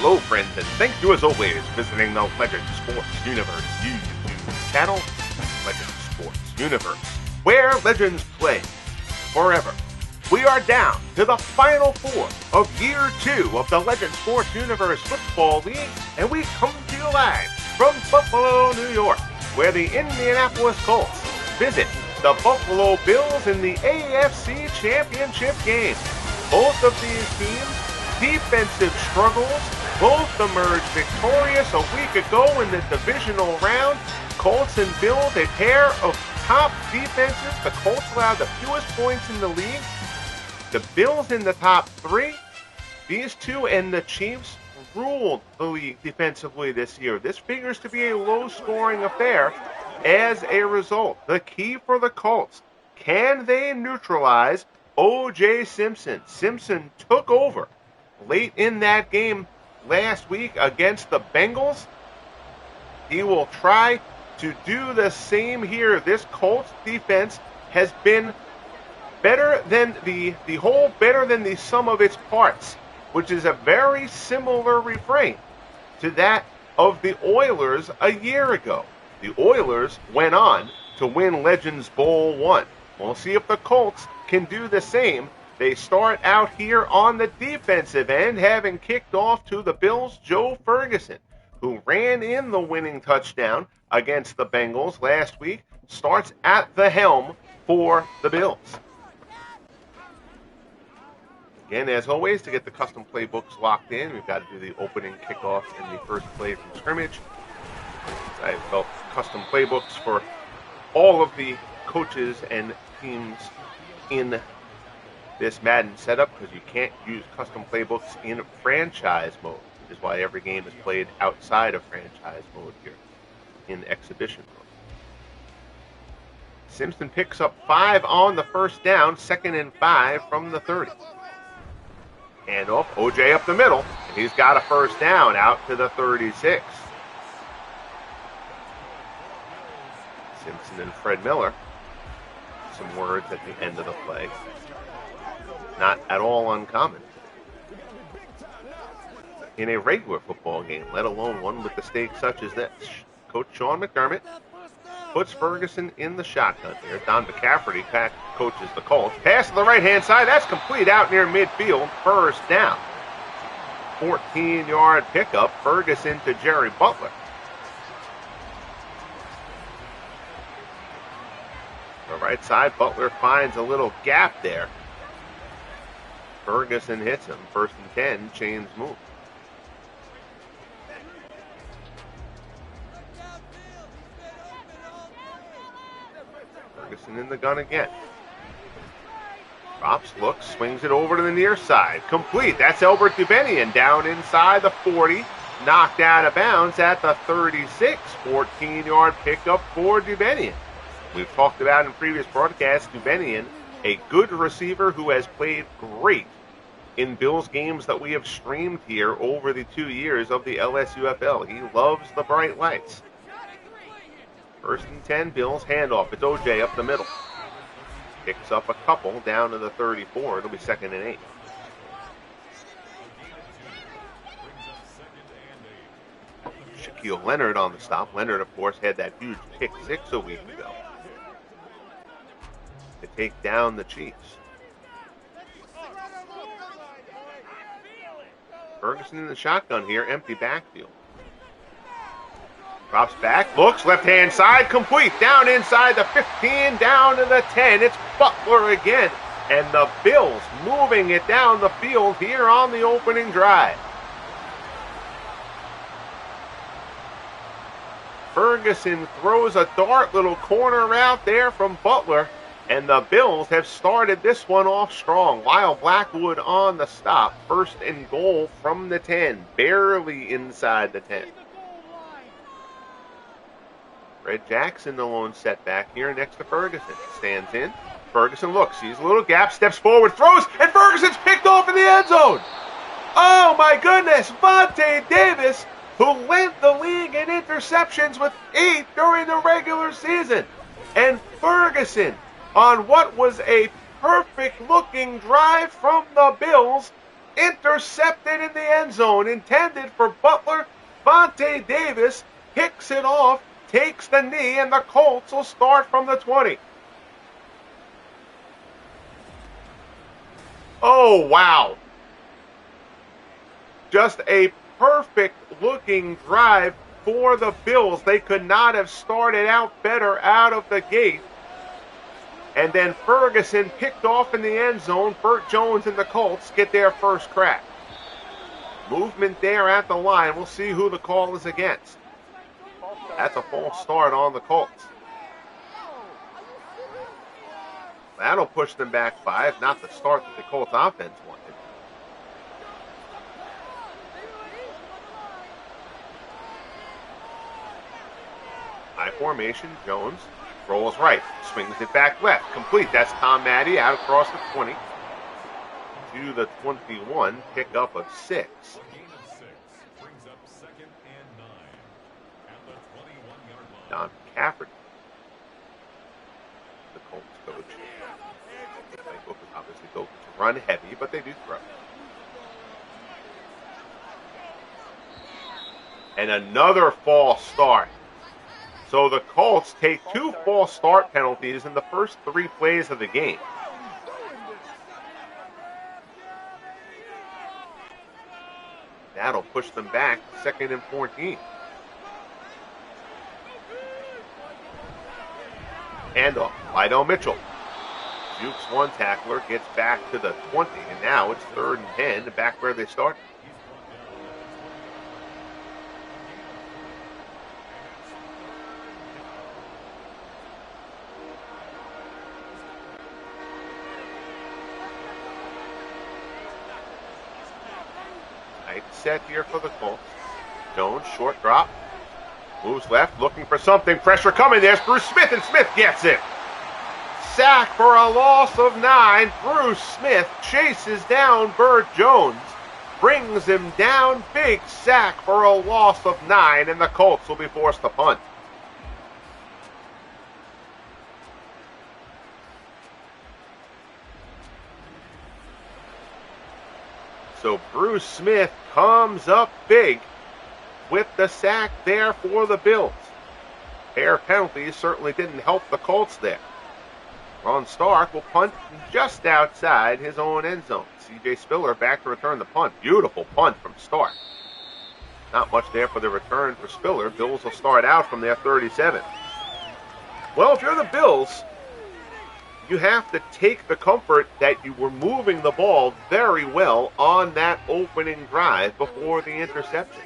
Hello, friends, and thank you as always for visiting the Legend Sports Universe YouTube channel, Legend Sports Universe, where legends play forever. We are down to the final four of Year 2 of the Legend Sports Universe Football League, and we come to you live from Buffalo, New York, where the Indianapolis Colts visit the Buffalo Bills in the AFC Championship Game. Both of these teams, defensive struggles, both emerged victorious a week ago in the divisional round. Colts and Bills, a pair of top defenses. The Colts allowed the fewest points in the league. The Bills in the top three. These two and the Chiefs ruled the league defensively this year. This figures to be a low-scoring affair. As a result, the key for the Colts, can they neutralize O.J. Simpson? Simpson took over late in that game last week against the Bengals. He will try to do the same here. This Colts defense has been better than the whole, better than the sum of its parts, which is a very similar refrain to that of the Oilers a year ago. The Oilers went on to win Legends Bowl 1. We'll see if the Colts can do the same. They start out here on the defensive end, having kicked off to the Bills' Joe Ferguson, who ran in the winning touchdown against the Bengals last week, starts at the helm for the Bills. Again, as always, to get the custom playbooks locked in, we've got to do the opening kickoff and the first play from scrimmage. I've built custom playbooks for all of the coaches and teams in this Madden setup, because you can't use custom playbooks in franchise mode, which is why every game is played outside of franchise mode here in exhibition mode. Simpson picks up 5 on the first down, 2nd and 5 from the 30. Hand off, OJ up the middle, and he's got a first down out to the 36. Simpson and Fred Miller, some words at the end of the play. Not at all uncommon in a regular football game, let alone one with the stakes such as this. Coach Sean McDermott puts Ferguson in the shotgun here. Don McCafferty coaches the Colts. Pass to the right-hand side. That's complete out near midfield. First down. 14-yard pickup. Ferguson to Jerry Butler. The right side, Butler finds a little gap there. Ferguson hits him. 1st and 10, chains move. Ferguson in the gun again. Drops, looks, swings it over to the near side. Complete. That's Albert Dubenian down inside the 40. Knocked out of bounds at the 36. 14-yard pickup for Dubenian. We've talked about in previous broadcasts, Dubenian, a good receiver who has played great in Bills games that we have streamed here over the 2 years of the Lsufl. He loves the bright lights. 1st and 10, Bills handoff. It's OJ up the middle. Picks up a couple down to the 34. It'll be 2nd and 8. Shaquille Leonard on the stop. Leonard, of course, had that huge pick 6 a week ago to take down the Chiefs. Ferguson in the shotgun here, empty backfield. Drops back, looks, left-hand side, complete. Down inside the 15, down to the 10. It's Butler again. And the Bills moving it down the field here on the opening drive. Ferguson throws a dart, little corner route there from Butler. And the Bills have started this one off strong. Lyle Blackwood on the stop. 1st and goal from the 10. Barely inside the 10. Red Jackson, the lone setback here next to Ferguson. Stands in. Ferguson looks, sees a little gap, steps forward, throws, and Ferguson's picked off in the end zone. Oh my goodness, Vontae Davis, who led the league in interceptions with 8 during the regular season. And Ferguson, on what was a perfect-looking drive from the Bills, Intercepted in the end zone, intended for Butler. Vontae Davis picks it off, takes the knee, and the Colts will start from the 20. Oh, wow. Just a perfect looking drive for the Bills. They could not have started out better out of the gate. And then Ferguson picked off in the end zone. Burt Jones and the Colts get their first crack. Movement there at the line. We'll see who the call is against. That's a false start on the Colts. That'll push them back 5, not the start that the Colts offense wanted. High formation, Jones rolls right, swings it back left, complete. That's Tom Maddie out across the 20 to the 21, pickup of 6. Don Cafferty, the Colts coach. They obviously go to run heavy, but they do throw. And another false start. So the Colts take 2 false start penalties in the first 3 plays of the game. That'll push them back 2nd and 14. Handoff, Lydell Mitchell. Jukes one tackler, gets back to the 20, and now it's 3rd and 10, back where they started. Tight set here for the Colts. Jones, short drop. Moves left, looking for something. Pressure coming. There's Bruce Smith, and Smith gets it. Sack for a loss of 9. Bruce Smith chases down Burt Jones. Brings him down. Big sack for a loss of 9, and the Colts will be forced to punt. So Bruce Smith comes up big with the sack there for the Bills. Pair of penalties certainly didn't help the Colts there. Ron Stark will punt just outside his own end zone. C.J. Spiller back to return the punt. Beautiful punt from Stark. Not much there for the return for Spiller. Bills will start out from their 37. Well, if you're the Bills, you have to take the comfort that you were moving the ball very well on that opening drive before the interception.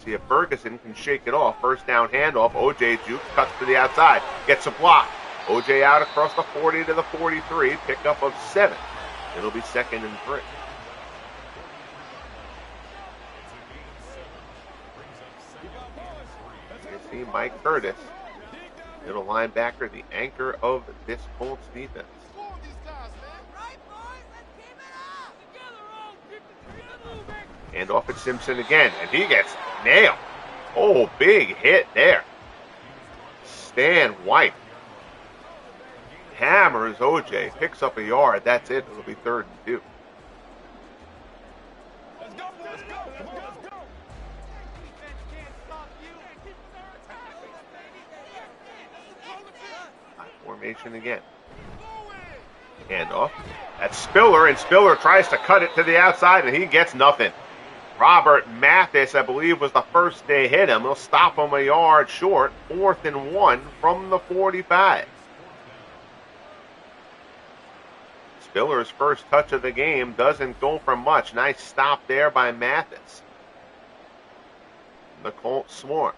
See if Ferguson can shake it off. First down handoff. O.J. Juke cuts to the outside. Gets a block. O.J. out across the 40 to the 43. Pickup of 7. It'll be 2nd and 3. You see Mike Curtis, middle linebacker, the anchor of this Colts defense. And off at Simpson again, and he gets nailed. Oh, big hit there. Stan White hammers O.J., picks up a yard. That's it. It'll be 3rd and 2. High formation again. Handoff. That's Spiller, and Spiller tries to cut it to the outside, and he gets nothing. Robert Mathis, I believe, was the first they hit him. He'll stop him a yard short. 4th and 1 from the 45. Spiller's first touch of the game doesn't go for much. Nice stop there by Mathis. The Colts swarm.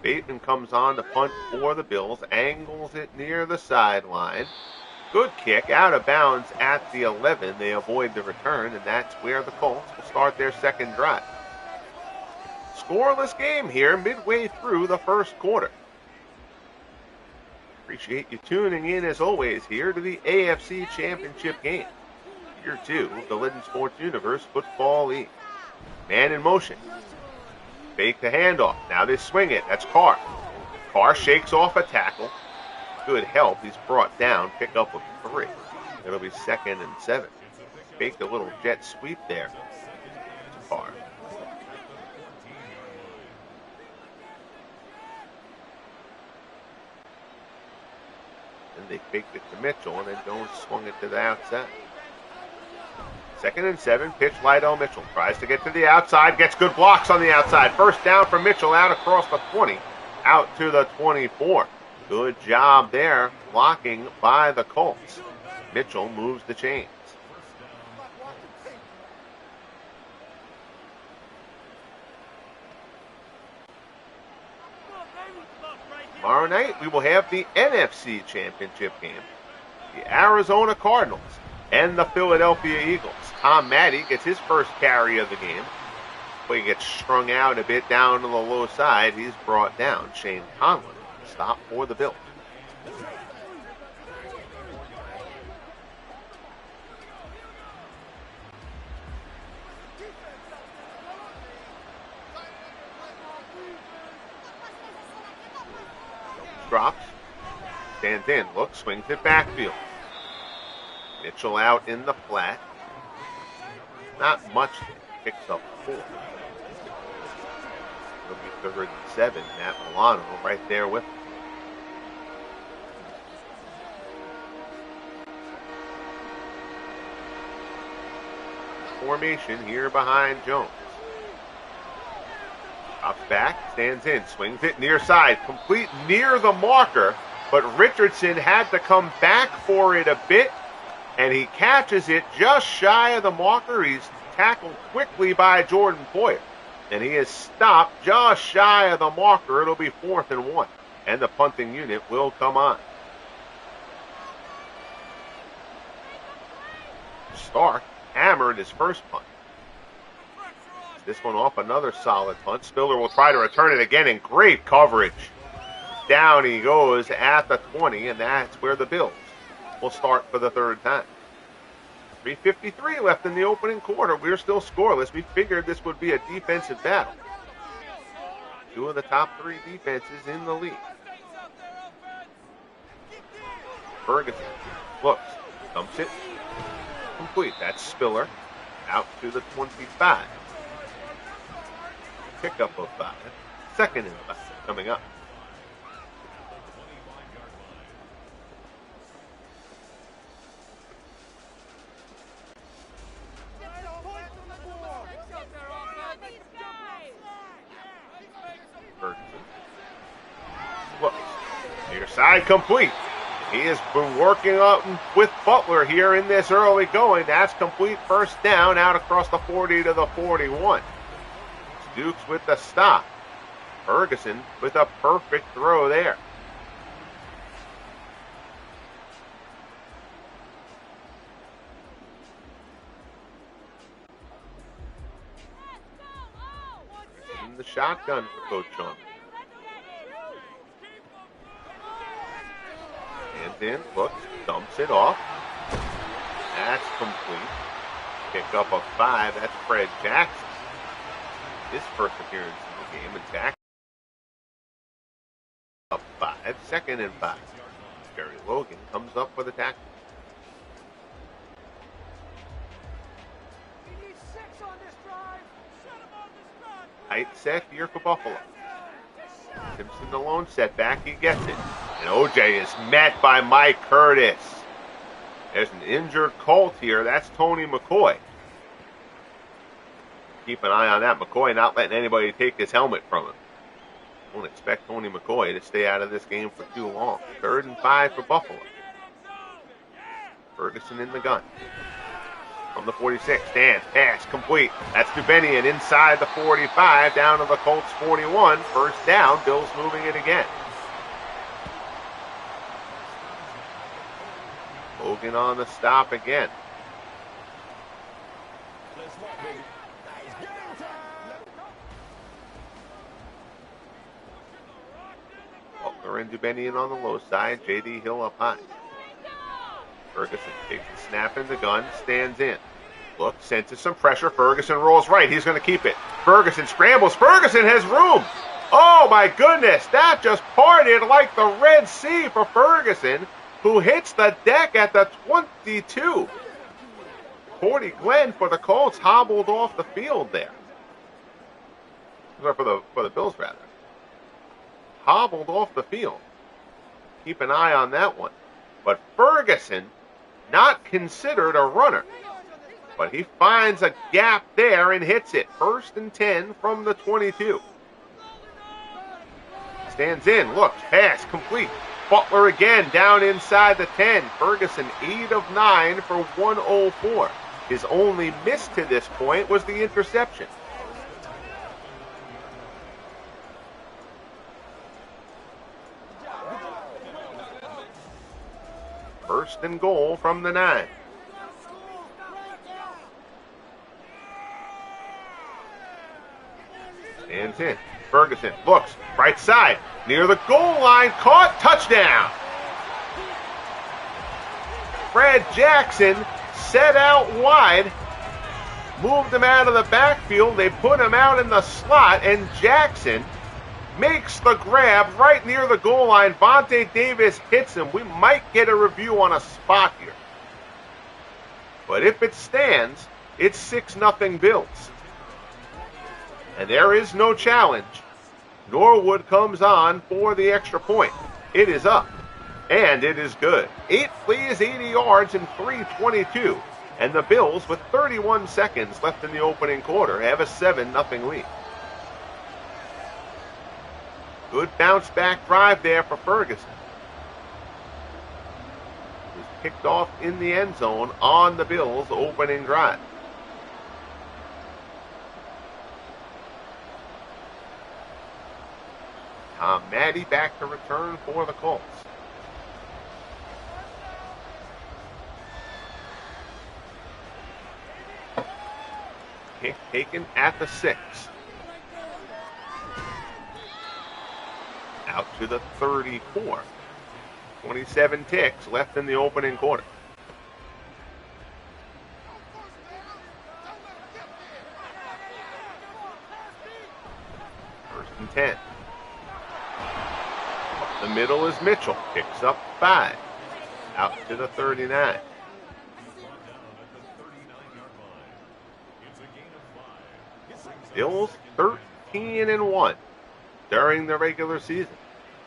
Bateman comes on to punt for the Bills, angles it near the sideline. Good kick, out of bounds at the 11. They avoid the return, and that's where the Colts will start their 2nd drive. Scoreless game here midway through the first quarter. Appreciate you tuning in, as always, here to the AFC Championship Game. Year 2 of the Legend Sports Universe Football League. Man in motion. Fake the handoff. Now they swing it. That's Carr. Carr shakes off a tackle. Good help. He's brought down. Pick up of 3. It'll be 2nd and 7. Faked a little jet sweep there to Carr. And they faked it to Mitchell, and then Jones swung it to the outside. 2nd and 7, pitch Lydell Mitchell. Tries to get to the outside, gets good blocks on the outside. First down for Mitchell out across the 20, out to the 24. Good job there, blocking by the Colts. Mitchell moves the chains. Tomorrow night, we will have the NFC Championship Game. The Arizona Cardinals and the Philadelphia Eagles. Tom Matte gets his first carry of the game. But he gets strung out a bit down to the low side. He's brought down. Shane Conlon, stop for the Bills. Drops, stands in, looks, swings it backfield. Mitchell out in the flat. Not much, picks up 4. It'll be 3rd and 7. Matt Milano right there with him. Formation here behind Jones. Drops back, stands in, swings it near side, complete near the marker, but Richardson had to come back for it a bit, and he catches it just shy of the marker. He's tackled quickly by Jordan Poyer, and he is stopped just shy of the marker. It'll be 4th and 1, and the punting unit will come on. Stark hammered his first punt. This one off, another solid punt. Spiller will try to return it again, and great coverage. Down he goes at the 20, and that's where the Bills will start for the 3rd time. 3:53 left in the opening quarter. We're still scoreless. We figured this would be a defensive battle. 2 of the top 3 defenses in the league. Ferguson looks, dumps it, complete. That's Spiller out to the 25. Pickup of 5. 2nd and 5 coming up. Ferguson. Looks. Near side complete. He has been working up with Butler here in this early going. That's complete. First down out across the 40 to the 41. Dukes with the stop. Ferguson with a perfect throw there. In the shotgun for Coach Sean. Hands in, looks, dumps it off. That's complete. Pick up a 5. That's Fred Jackson. His first appearance in the game, and Jackson up 5, 2nd and 5. Jerry Logan comes up with a tackle. Tight set here for Buffalo. Simpson alone, setback, he gets it. And OJ is met by Mike Curtis. There's an injured Colt here. That's Tony McCoy. Keep an eye on that. McCoy not letting anybody take his helmet from him. Won't expect Tony McCoy to stay out of this game for too long. 3rd and 5 for Buffalo. Ferguson in the gun. From the 46, stands, pass, complete. That's Dubenian inside the 45, down to the Colts 41. First down, Bills moving it again. Logan on the stop again. Butler and Dubenian on the low side. J.D. Hill up high. Ferguson takes the snap in the gun, stands in. Look, senses some pressure. Ferguson rolls right. He's going to keep it. Ferguson scrambles. Ferguson has room. Oh my goodness, that just parted like the Red Sea for Ferguson, who hits the deck at the 22. Cordy Glenn for the Colts hobbled off the field there. Or for the Bills, rather. Hobbled off the field. Keep an eye on that one. But Ferguson, not considered a runner. But he finds a gap there and hits it. 1st and 10 from the 22. Stands in, looks, pass, complete. Butler again down inside the 10. Ferguson 8 of 9 for 104. His only miss to this point was the interception. First and goal from the 9. Stands in. Ferguson looks, right side, near the goal line, caught, touchdown. Fred Jackson set out wide, moved him out of the backfield, they put him out in the slot, and Jackson makes the grab right near the goal line. Vontae Davis hits him. We might get a review on a spot here. But if it stands, it's 6-0 Bills. And there is no challenge. Norwood comes on for the extra point. It is up. And it is good. 8 plays, 80 yards, and 3:22. And the Bills, with 31 seconds left in the opening quarter, have a 7-0 lead. Good bounce back drive there for Ferguson. He was picked off in the end zone on the Bills' opening drive. Tom Matte back to return for the Colts. Kick taken at the 6. Out to the 34. 27 ticks left in the opening quarter. First and 10. Up the middle is Mitchell. Picks up 5. Out to the 39. Bills 13-1 during the regular season.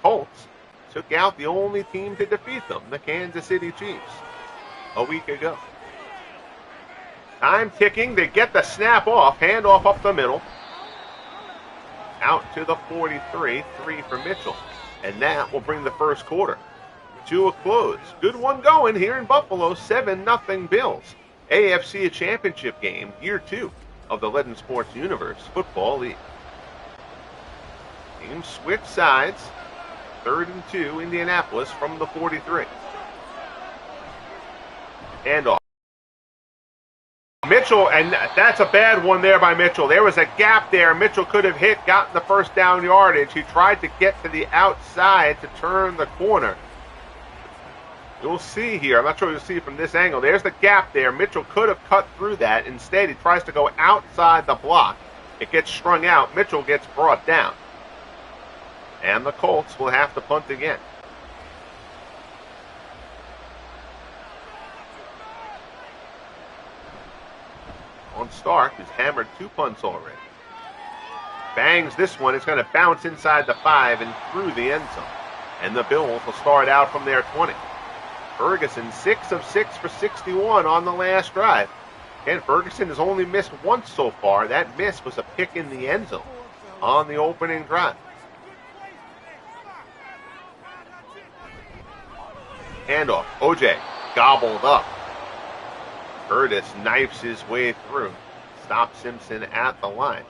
Colts took out the only team to defeat them, the Kansas City Chiefs, a week ago. Time ticking. They get the snap off. Handoff up the middle. Out to the 43. 3 for Mitchell. And that will bring the first quarter to a close. Good one going here in Buffalo. 7-0 Bills. AFC Championship Game, Year 2 of the Legend Sports Universe Football League. Teams switch sides. 3rd and 2, Indianapolis from the 43. Handoff. Mitchell, and that's a bad one there by Mitchell. There was a gap there. Mitchell could have gotten the first down yardage. He tried to get to the outside to turn the corner. You'll see here, I'm not sure you'll see from this angle, there's the gap there. Mitchell could have cut through that. Instead, he tries to go outside the block. It gets strung out. Mitchell gets brought down. And the Colts will have to punt again. On Stark, who's hammered 2 punts already. Bangs this one. It's going to bounce inside the 5 and through the end zone. And the Bills will start out from their 20. Ferguson 6 of 6 for 61 on the last drive. Again, Ferguson has only missed once so far. That miss was a pick in the end zone on the opening drive. Handoff. OJ gobbled up. Curtis knifes his way through. Stops Simpson at the line.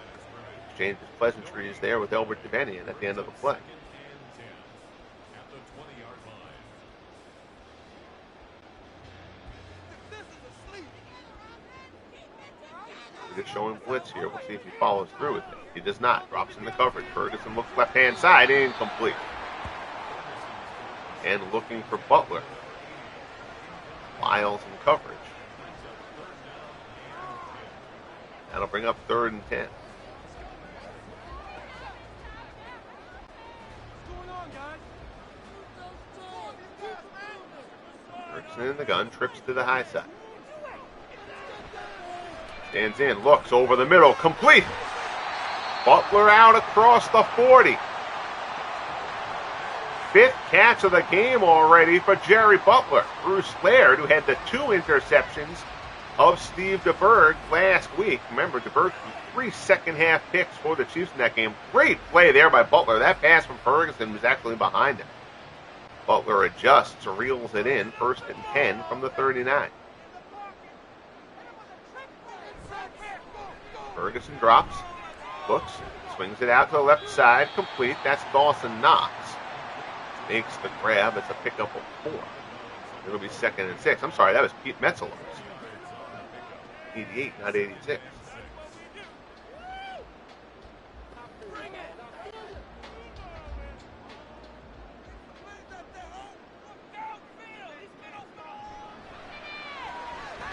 Exchanges pleasantries there with Elbert Devenian at the end of the play. Just showing blitz here. We'll see if he follows through with it. He does not. Drops in the coverage. Ferguson looks left-hand side. Incomplete. And looking for Butler. Lyles in coverage. That'll bring up 3rd and 10. Ferguson in the gun, trips to the high side. Stands in, looks over the middle, complete. Butler out across the 40. Fifth catch of the game already for Jerry Butler. Bruce Laird, who had the 2 interceptions of Steve DeBerg last week. Remember, DeBerg threw 3 second-half picks for the Chiefs in that game. Great play there by Butler. That pass from Ferguson was actually behind him. Butler adjusts, reels it in, 1st and 10 from the 39. Ferguson drops, looks, swings it out to the left side, complete. That's Dawson Knox. Makes the grab. It's a pickup of 4. It'll be 2nd and 6. I'm sorry, that was Pete Metzeler's. 88, not 86.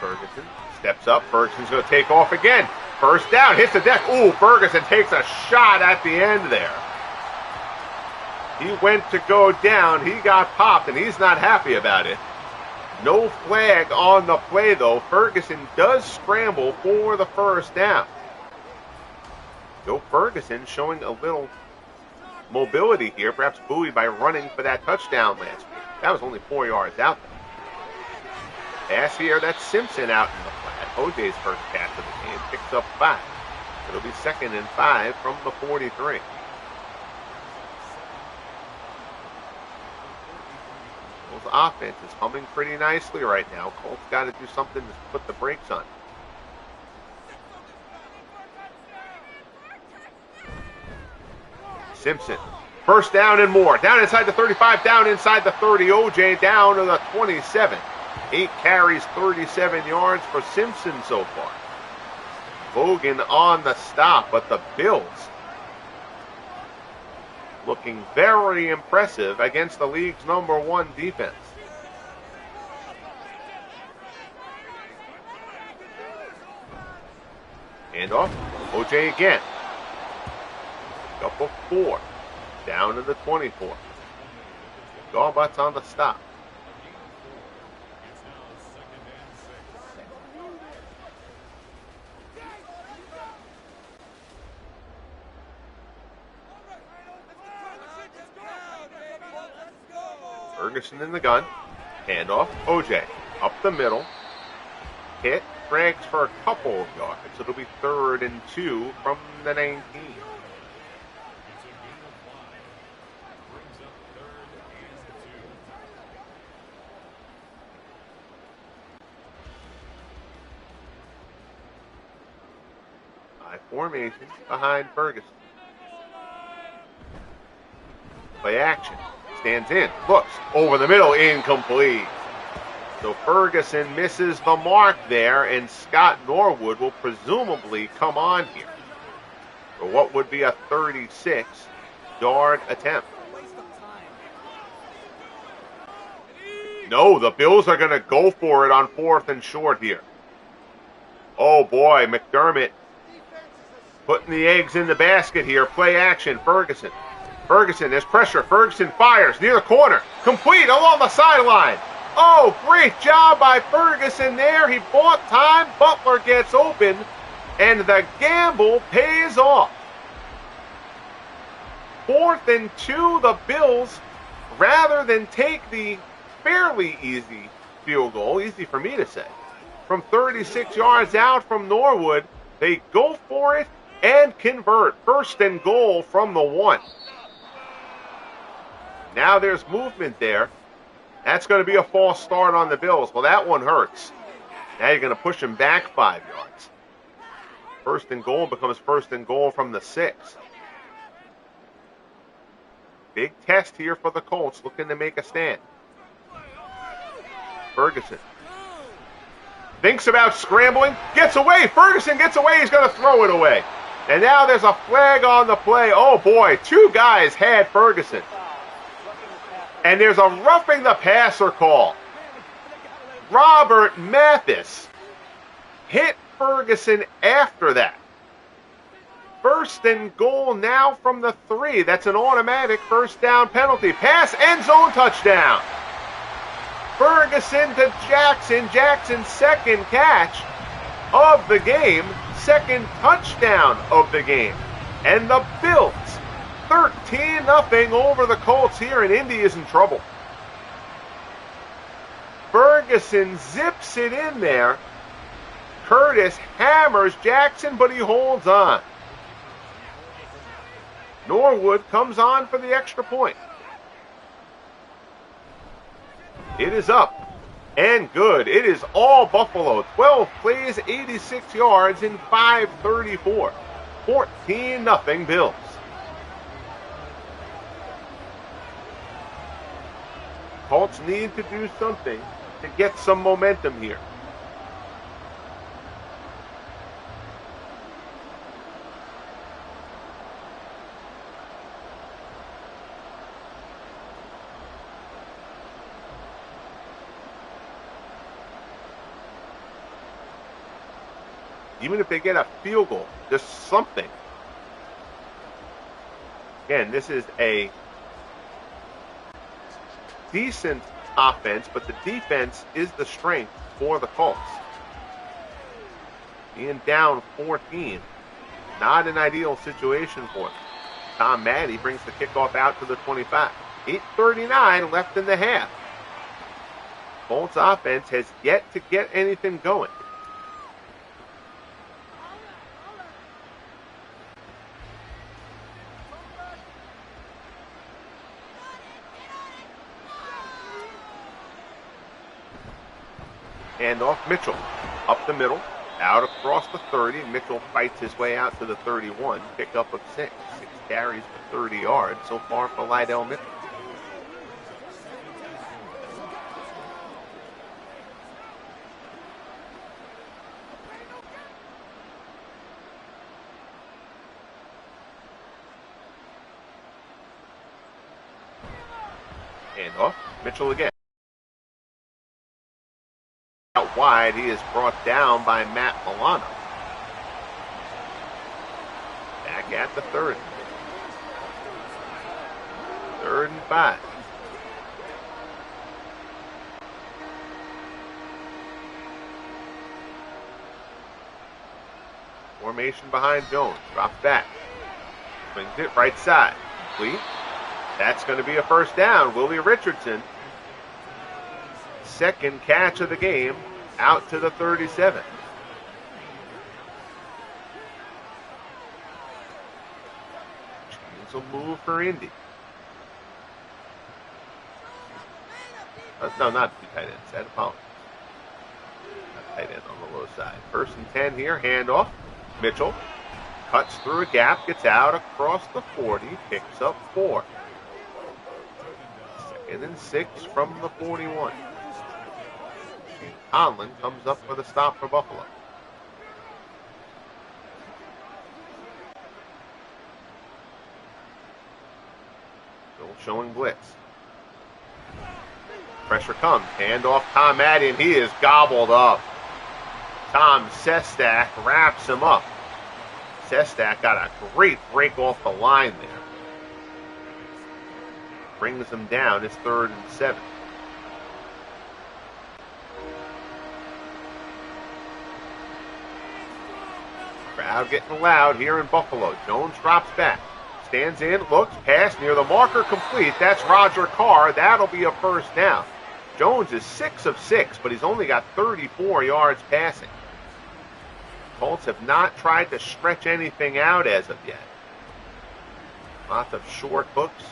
Ferguson steps up. Ferguson's going to take off again. First down, hits the deck. Ooh, Ferguson takes a shot at the end there. He went to go down. He got popped, and he's not happy about it. No flag on the play, though. Ferguson does scramble for the 1st down. Joe Ferguson showing a little mobility here, perhaps buoyed by running for that touchdown last week. That was only 4 yards out there. Pass here, that's Simpson out in the flat. OJ's first catch of the game, picks up 5. It'll be 2nd and 5 from the 43. Colts offense is humming pretty nicely right now. Colts got to do something to put the brakes on. Simpson, 1st down and more. Down inside the 35, down inside the 30. OJ down to the 27. 8 carries, 37 yards for Simpson so far. Logan on the stop, but the Bills looking very impressive against the league's #1 defense. Handoff, OJ again. Up of 4, down to the 24. Gallbutts on the stop. Ferguson in the gun. Handoff. OJ. Up the middle. Hit. Drags for a couple of yards. It'll be 3rd and 2 from the 19. High formation behind Ferguson. Play action. Stands in, looks, over the middle, incomplete. So Ferguson misses the mark there, and Scott Norwood will presumably come on here for what would be a 36-yard attempt. No, the Bills are going to go for it on 4th and short here. Oh boy, McDermott putting the eggs in the basket here. Play action, Ferguson. Ferguson, there's pressure. Ferguson fires near the corner. Complete along the sideline. Oh, great job by Ferguson there. He bought time. Butler gets open, and the gamble pays off. 4th and 2, the Bills, rather than take the fairly easy field goal, easy for me to say, from 36 yards out from Norwood, they go for it and convert. 1st and goal from the 1. Now there's movement there. That's going to be a false start on the Bills. Well, that one hurts. Now you're going to push them back 5 yards. 1st and goal becomes 1st and goal from the 6. Big test here for the Colts, looking to make a stand. Ferguson thinks about scrambling, gets away. Ferguson gets away. He's going to throw it away. And now there's a flag on the play. Oh, boy. 2 guys had Ferguson. And there's a roughing the passer call. Robert Mathis hit Ferguson after that. 1st and goal now from the 3. That's an automatic 1st down penalty. Pass, end zone, touchdown. Ferguson to Jackson. Jackson's second catch of the game, second touchdown of the game. And the Bills, 13-0 over the Colts here, and Indy is in trouble. Ferguson zips it in there. Curtis hammers Jackson, but he holds on. Norwood comes on for the extra point. It is up and good. It is all Buffalo. 12 plays, 86 yards in 5:34. 14-0 Bills. Colts need to do something to get some momentum here. Even if they get a field goal, just something. Again, this is a decent offense, but the defense is the strength for the Colts. Being down 14, not an ideal situation for them. Tom Maddy brings the kickoff out to the 25. 8:39 left in the half. Colts offense has yet to get anything going. Hand off Mitchell, up the middle, out across the 30. Mitchell fights his way out to the 31, pickup of 6. 6 carries for 30 yards so far for Lydell Mitchell. Hand off, Mitchell again. Out wide, he is brought down by Matt Milano. Back at the 30. 3rd and 5. Formation behind Jones. Drops back. Swings it right side. Complete. That's going to be a first down. Willie Richardson. Second catch of the game, out to the 37. Chains will move for Indy. No, not the tight end set. Apologies. Not tight end on the low side. 1st and 10 here. Handoff. Mitchell cuts through a gap, gets out across the 40, picks up 4. 2nd and 6 from the 41. Conlon comes up with a stop for Buffalo. Still showing blitz. Pressure comes. Hand off Tom Maddy, and he is gobbled up. Tom Sestak wraps him up. Sestak got a great break off the line there. Brings him down. It's 3rd and 7. Crowd getting loud here in Buffalo. Jones drops back. Stands in, looks, pass near the marker, complete. That's Roger Carr. That'll be a first down. Jones is 6 of 6, but he's only got 34 yards passing. Colts have not tried to stretch anything out as of yet. Lots of short hooks.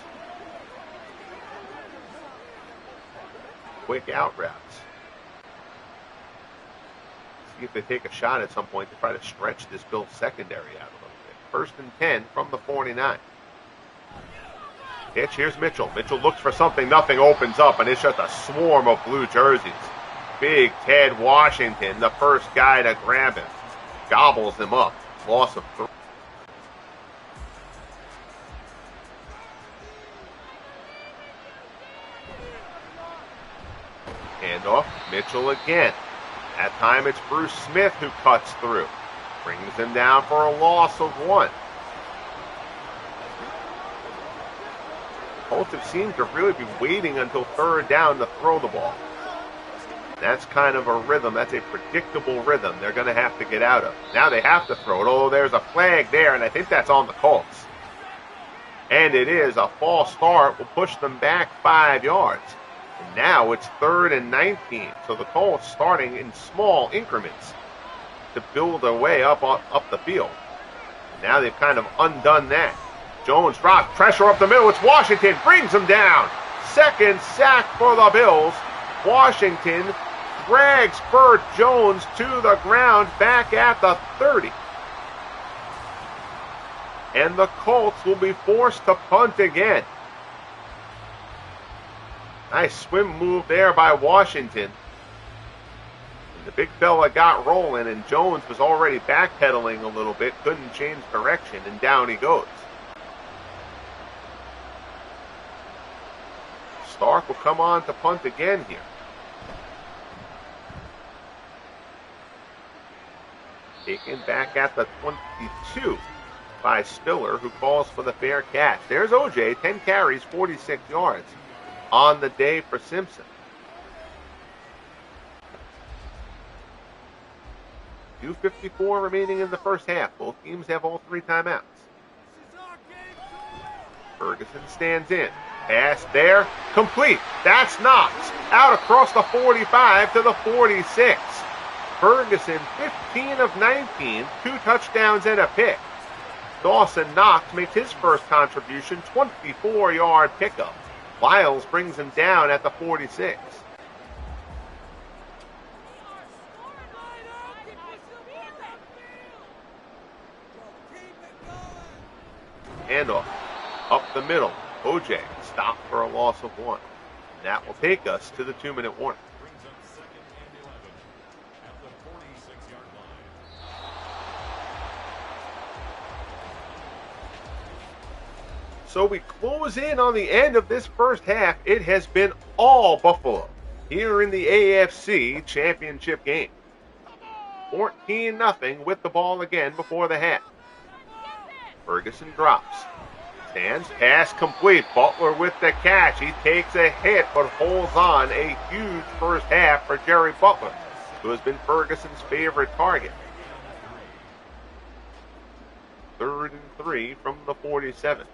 Quick out routes. See if they take a shot at some point to try to stretch this Bills secondary out a little bit. 1st and 10 from the 49. Pitch, here's Mitchell. Mitchell looks for something, nothing opens up, and it's just a swarm of blue jerseys. Big Ted Washington, the first guy to grab him. Gobbles him up. Loss of 3. Handoff, Mitchell again. That time it's Bruce Smith who cuts through. Brings him down for a loss of 1. Colts have seemed to really be waiting until 3rd down to throw the ball. That's kind of a rhythm. That's a predictable rhythm they're going to have to get out of. Now they have to throw it. Oh, there's a flag there, and I think that's on the Colts. And it is. A false start will push them back 5 yards. And now it's 3rd and 19. So the Colts starting in small increments to build their way up the field. And now they've kind of undone that. Jones drops pressure up the middle. It's Washington. Brings him down. Second sack for the Bills. Washington drags Burt Jones to the ground back at the 30. And the Colts will be forced to punt again. Nice swim move there by Washington. And the big fella got rolling, and Jones was already backpedaling a little bit, couldn't change direction, and down he goes. Stark will come on to punt again here. Taken back at the 22 by Spiller, who calls for the fair catch. There's OJ, 10 carries, 46 yards on the day for Simpson. 2:54 remaining in the first half. Both teams have all 3 timeouts. Ferguson stands in. Pass there. Complete. That's Knox. Out across the 45 to the 46. Ferguson, 15 of 19, 2 touchdowns and a pick. Dawson Knox makes his first contribution, 24-yard pickup. Lyles brings him down at the 46. Handoff up the middle. OJ stopped for a loss of 1. And that will take us to the 2-minute warning. So we close in on the end of this first half. It has been all Buffalo here in the AFC Championship Game. 14-0 with the ball again before the half. Ferguson drops. Stands, pass complete. Butler with the catch. He takes a hit but holds on. A huge first half for Jerry Butler, who has been Ferguson's favorite target. 3rd and 3 from the 47.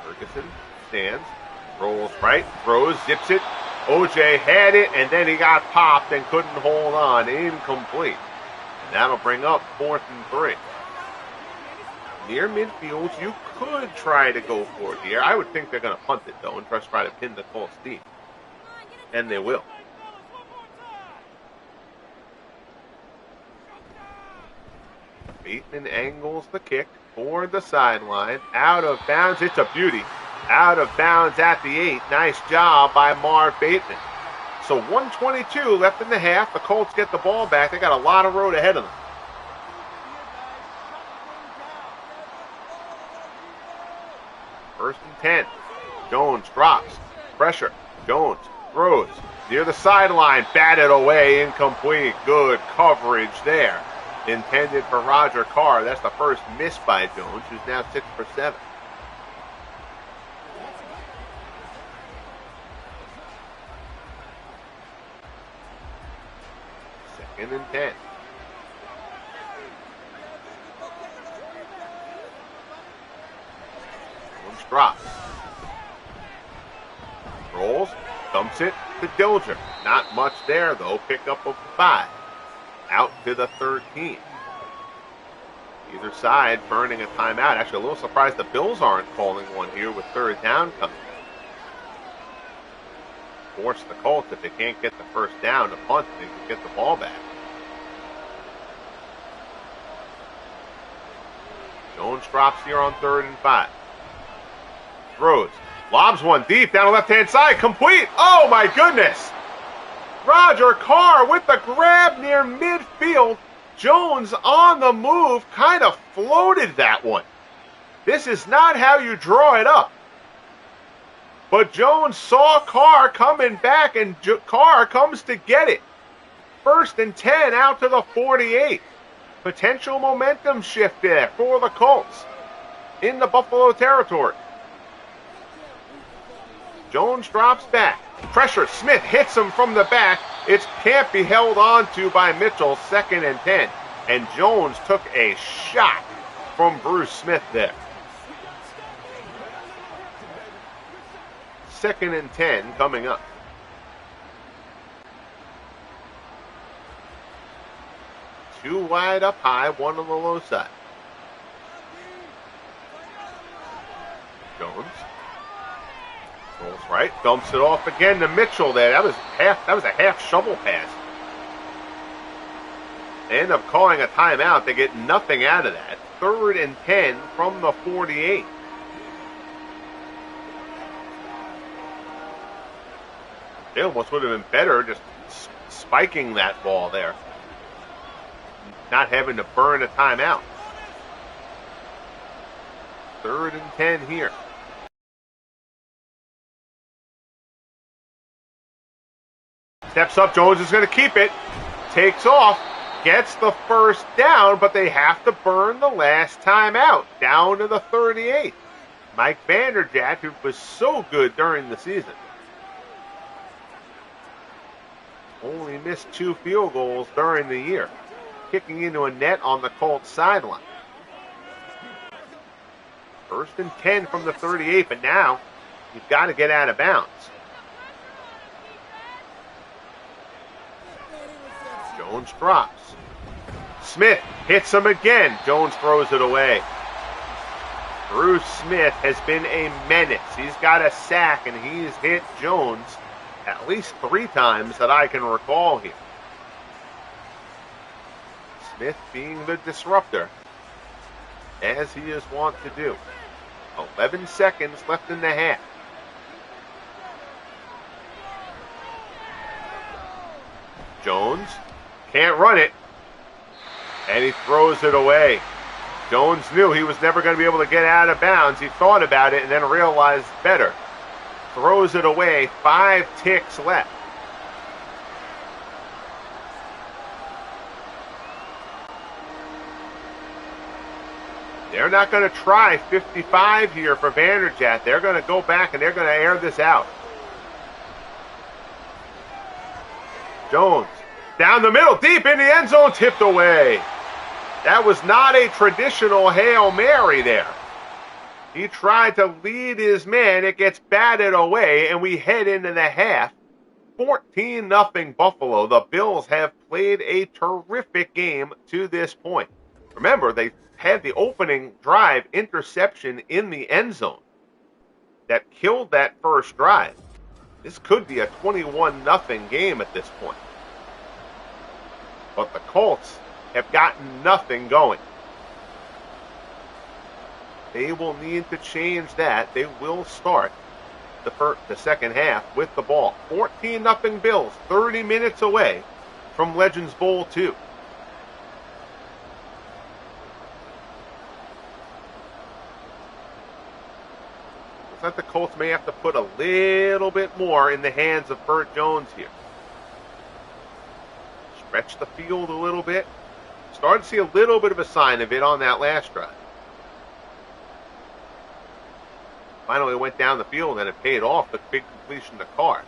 Ferguson stands, rolls right, throws, zips it. OJ had it, and then he got popped and couldn't hold on. Incomplete. And that'll bring up 4th and 3. Near midfield, you could try to go for it here. I would think they're going to punt it, though, and try to pin the Colts deep. And they will. Bateman angles the kick toward the sideline. Out of bounds. It's a beauty. Out of bounds at the 8. Nice job by Marv Bateman. So 1:22 left in the half. The Colts get the ball back. They got a lot of road ahead of them. First and 10. Jones drops. Pressure. Jones throws. Near the sideline. Batted away. Incomplete. Good coverage there. Intended for Roger Carr. That's the first miss by Jones, who's now 6 for 7. Second and 10. Jones drops. Rolls. Dumps it to Dilger. Not much there, though. Pickup of 5. Out to the 13. Either side burning a timeout. Actually, a little surprised the Bills aren't calling one here with 3rd down coming. Force the Colts, if they can't get the first down, to punt, they can get the ball back. Jones drops here on 3rd and 5. Throws. Lobs one deep down the left-hand side. Complete. Oh, my goodness. Roger Carr with the grab near midfield. Jones on the move kind of floated that one. This is not how you draw it up. But Jones saw Carr coming back, and Carr comes to get it. 1st and 10 out to the 48. Potential momentum shift there for the Colts in the Buffalo territory. Jones drops back. Pressure. Smith hits him from the back. It can't be held on to by Mitchell. 2nd and 10. And Jones took a shot from Bruce Smith there. 2nd and 10 coming up. Two wide up high, one on the low side. Jones rolls right, dumps it off again to Mitchell there. That was a half shovel pass. They end up calling a timeout. They get nothing out of that. 3rd and 10 from the 48. It almost would have been better just spiking that ball there. Not having to burn a timeout. 3rd and 10 here. Steps up, Jones is going to keep it. Takes off, gets the first down, but they have to burn the last timeout. Down to the 38. Mike Vanderjagt, who was so good during the season, only missed 2 field goals during the year, kicking into a net on the Colts sideline. 1st and 10 from the 38, but now you've got to get out of bounds. Jones drops. Smith hits him again. Jones throws it away. Bruce Smith has been a menace. He's got a sack, and he's hit Jones at least 3 times that I can recall here. Smith being the disruptor, as he is wont to do. 11 seconds left in the half. Jones can't run it, and he throws it away. Jones knew he was never going to be able to get out of bounds. He thought about it and then realized better. Throws it away. 5 ticks left. They're not going to try 55 here for Vanderjagt. They're going to go back and they're going to air this out. Jones down the middle, deep in the end zone, tipped away. That was not a traditional Hail Mary there. He tried to lead his man. It gets batted away, and we head into the half. 14-0 Buffalo. The Bills have played a terrific game to this point. Remember, they had the opening drive interception in the end zone that killed that first drive. This could be a 21-0 game at this point. But the Colts have gotten nothing going. They will need to change that. They will start the second half with the ball. 14-0 Bills, 30 minutes away from Legends Bowl 2. Looks like the Colts may have to put a little bit more in the hands of Burt Jones here. Stretch the field a little bit. Started to see a little bit of a sign of it on that last drive. Finally went down the field and it paid off the big completion to Carr,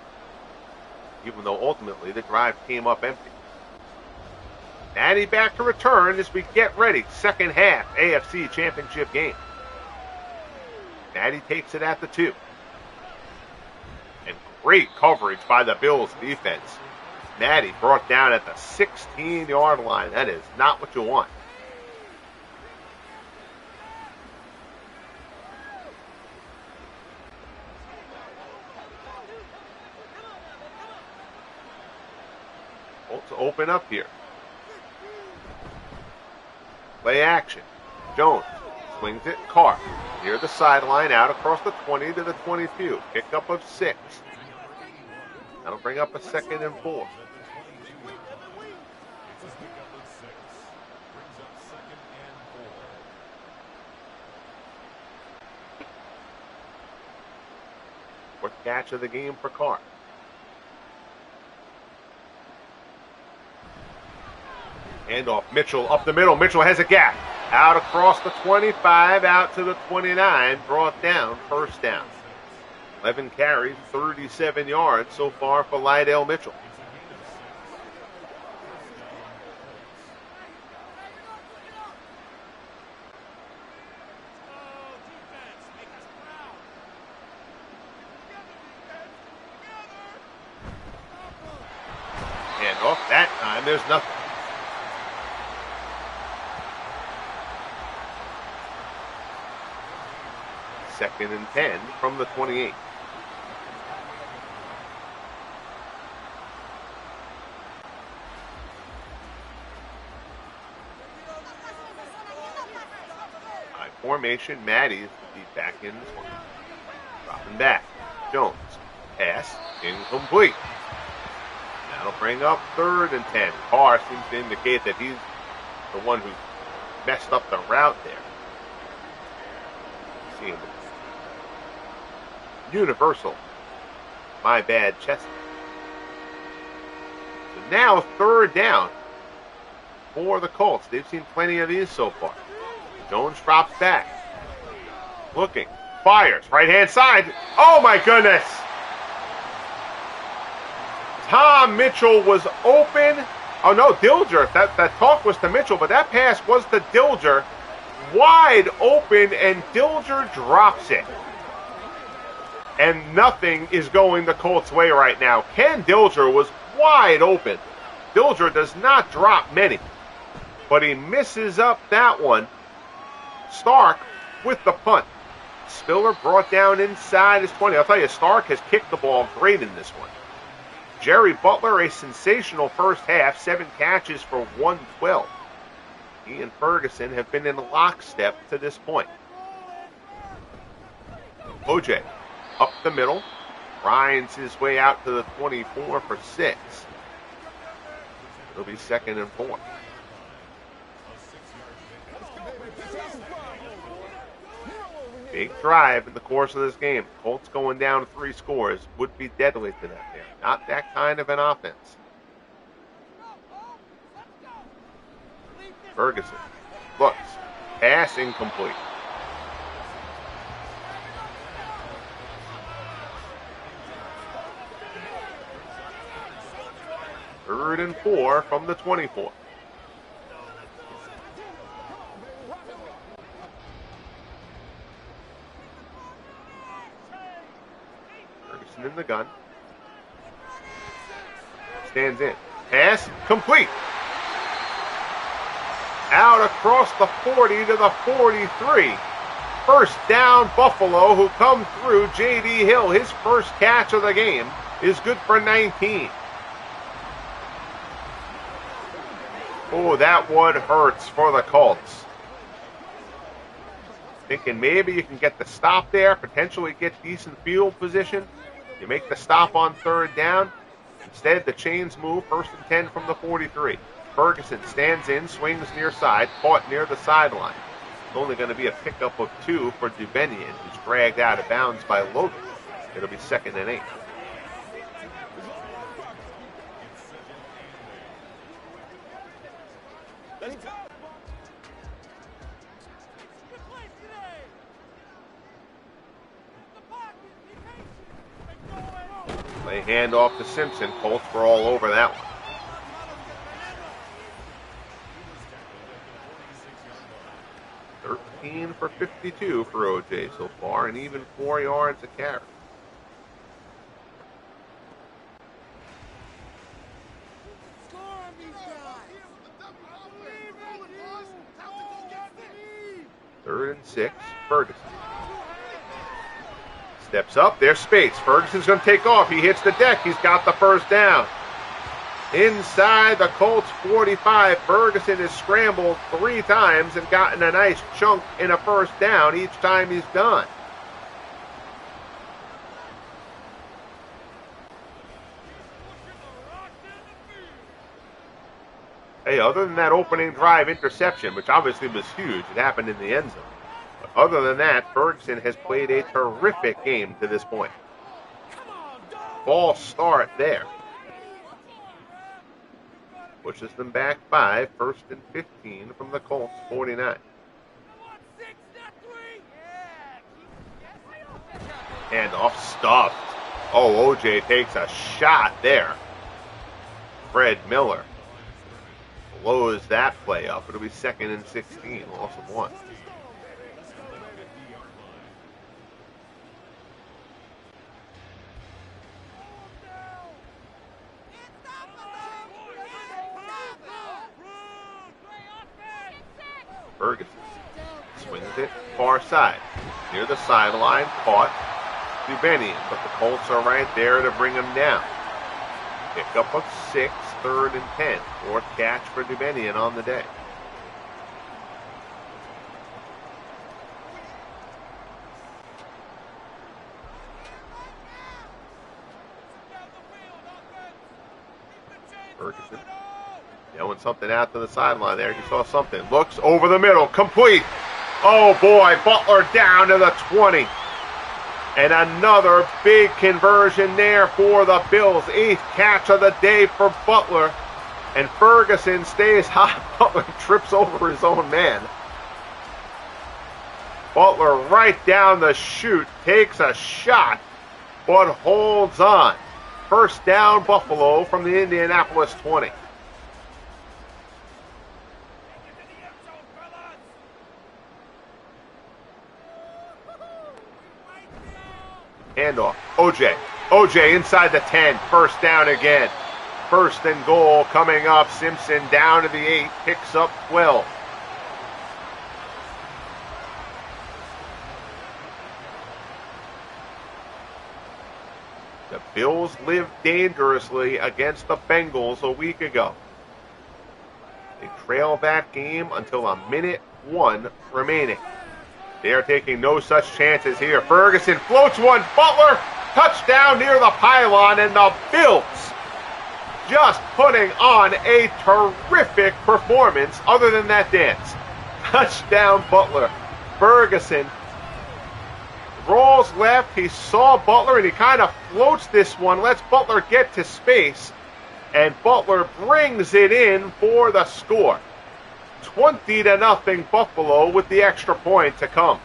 even though ultimately the drive came up empty. Natty back to return as we get ready. Second half AFC Championship Game. Natty takes it at the 2. And great coverage by the Bills defense. Natty brought down at the 16-yard line. That is not what you want. Colts open up here. Play action. Jones swings it. Carr near the sideline, out across the 20 to the 22. Pickup of 6. That'll bring up a 2nd and 4. Fourth catch of the game for Carr. Handoff, Mitchell up the middle. Mitchell has a gap. Out across the 25, out to the 29. Brought down, first down. 11 carries, 37 yards so far for Lydell Mitchell. Handoff, that time there's nothing. Second and 10 from the 28. High formation, Maddie's to be back in this one. Dropping back. Jones. Pass. Incomplete. That'll bring up third and 10. Carr seems to indicate that he's the one who messed up the route there. Seeing the universal. My bad, Chestnut. So now third down for the Colts. They've seen plenty of these so far. Jones drops back. Looking. Fires. Right-hand side. Oh, my goodness. Tom Mitchell was open. Oh, no, Dilger. That talk was to Mitchell, but that pass was to Dilger. Wide open, and Dilger drops it. And nothing is going the Colts' way right now. Ken Dilger was wide open. Dilger does not drop many, but he misses up that one. Stark with the punt. Spiller brought down inside his 20. I'll tell you, Stark has kicked the ball great in this one. Jerry Butler, a sensational first half, 7 catches for 112. He and Ferguson have been in lockstep to this point. OJ up the middle, grinds his way out to the 24 for 6. It'll be 2nd and 4. Big drive in the course of this game. Colts going down 3 scores would be deadly to them there. Not that kind of an offense. Ferguson looks. Pass incomplete. Third and 4 from the 24. Ferguson in the gun. Stands in. Pass complete. Out across the 40 to the 43. First down, Buffalo, who come through. J.D. Hill, his first catch of the game, is good for 19. Oh, that one hurts for the Colts. Thinking maybe you can get the stop there, potentially get decent field position. You make the stop on third down. Instead, the chains move, 1st and 10 from the 43. Ferguson stands in, swings near side, caught near the sideline. It's only going to be a pickup of 2 for Dubenian, who's dragged out of bounds by Logan. It'll be 2nd and 8. Play handoff to Simpson. Colts were all over that one. For 52 for OJ so far, and even 4 yards a carry. Third and 6, Ferguson. Steps up, there's space. Ferguson's going to take off. He hits the deck. He's got the first down. Inside the Colts 45, Ferguson has scrambled 3 times and gotten a nice chunk in a first down each time he's done. Hey, other than that opening drive interception, which obviously was huge, it happened in the end zone. But other than that, Ferguson has played a terrific game to this point. False start there. Pushes them back 5, 1st and 15 from the Colts 49. Handoff stuffed. Oh, OJ takes a shot there. Fred Miller blows that play up. It'll be 2nd and 16, loss of 1. Ferguson swings it far side. Near the sideline, caught Dubenian, but the Colts are right there to bring him down. Pick up of 6, 3rd and 10. 4th catch for Dubenian on the day. Ferguson yelling something out to the sideline there. He saw something. Looks over the middle. Complete. Oh, boy. Butler down to the 20. And another big conversion there for the Bills. 8th catch of the day for Butler. And Ferguson stays high. Butler trips over his own man. Butler right down the chute. Takes a shot, but holds on. 1st down, Buffalo from the Indianapolis 20. Handoff. OJ inside the 10. 1st down again. 1st and goal coming up. Simpson down to the 8. Picks up 12. The Bills lived dangerously against the Bengals a week ago. They trailed that game until a minute 1 remaining. They are taking no such chances here. Ferguson floats one. Butler, touchdown near the pylon, and the Bills just putting on a terrific performance other than that dance. Touchdown, Butler. Ferguson rolls left. He saw Butler, and he kind of floats this one. Lets Butler get to space, and Butler brings it in for the score. 20-0 Buffalo with the extra point to come.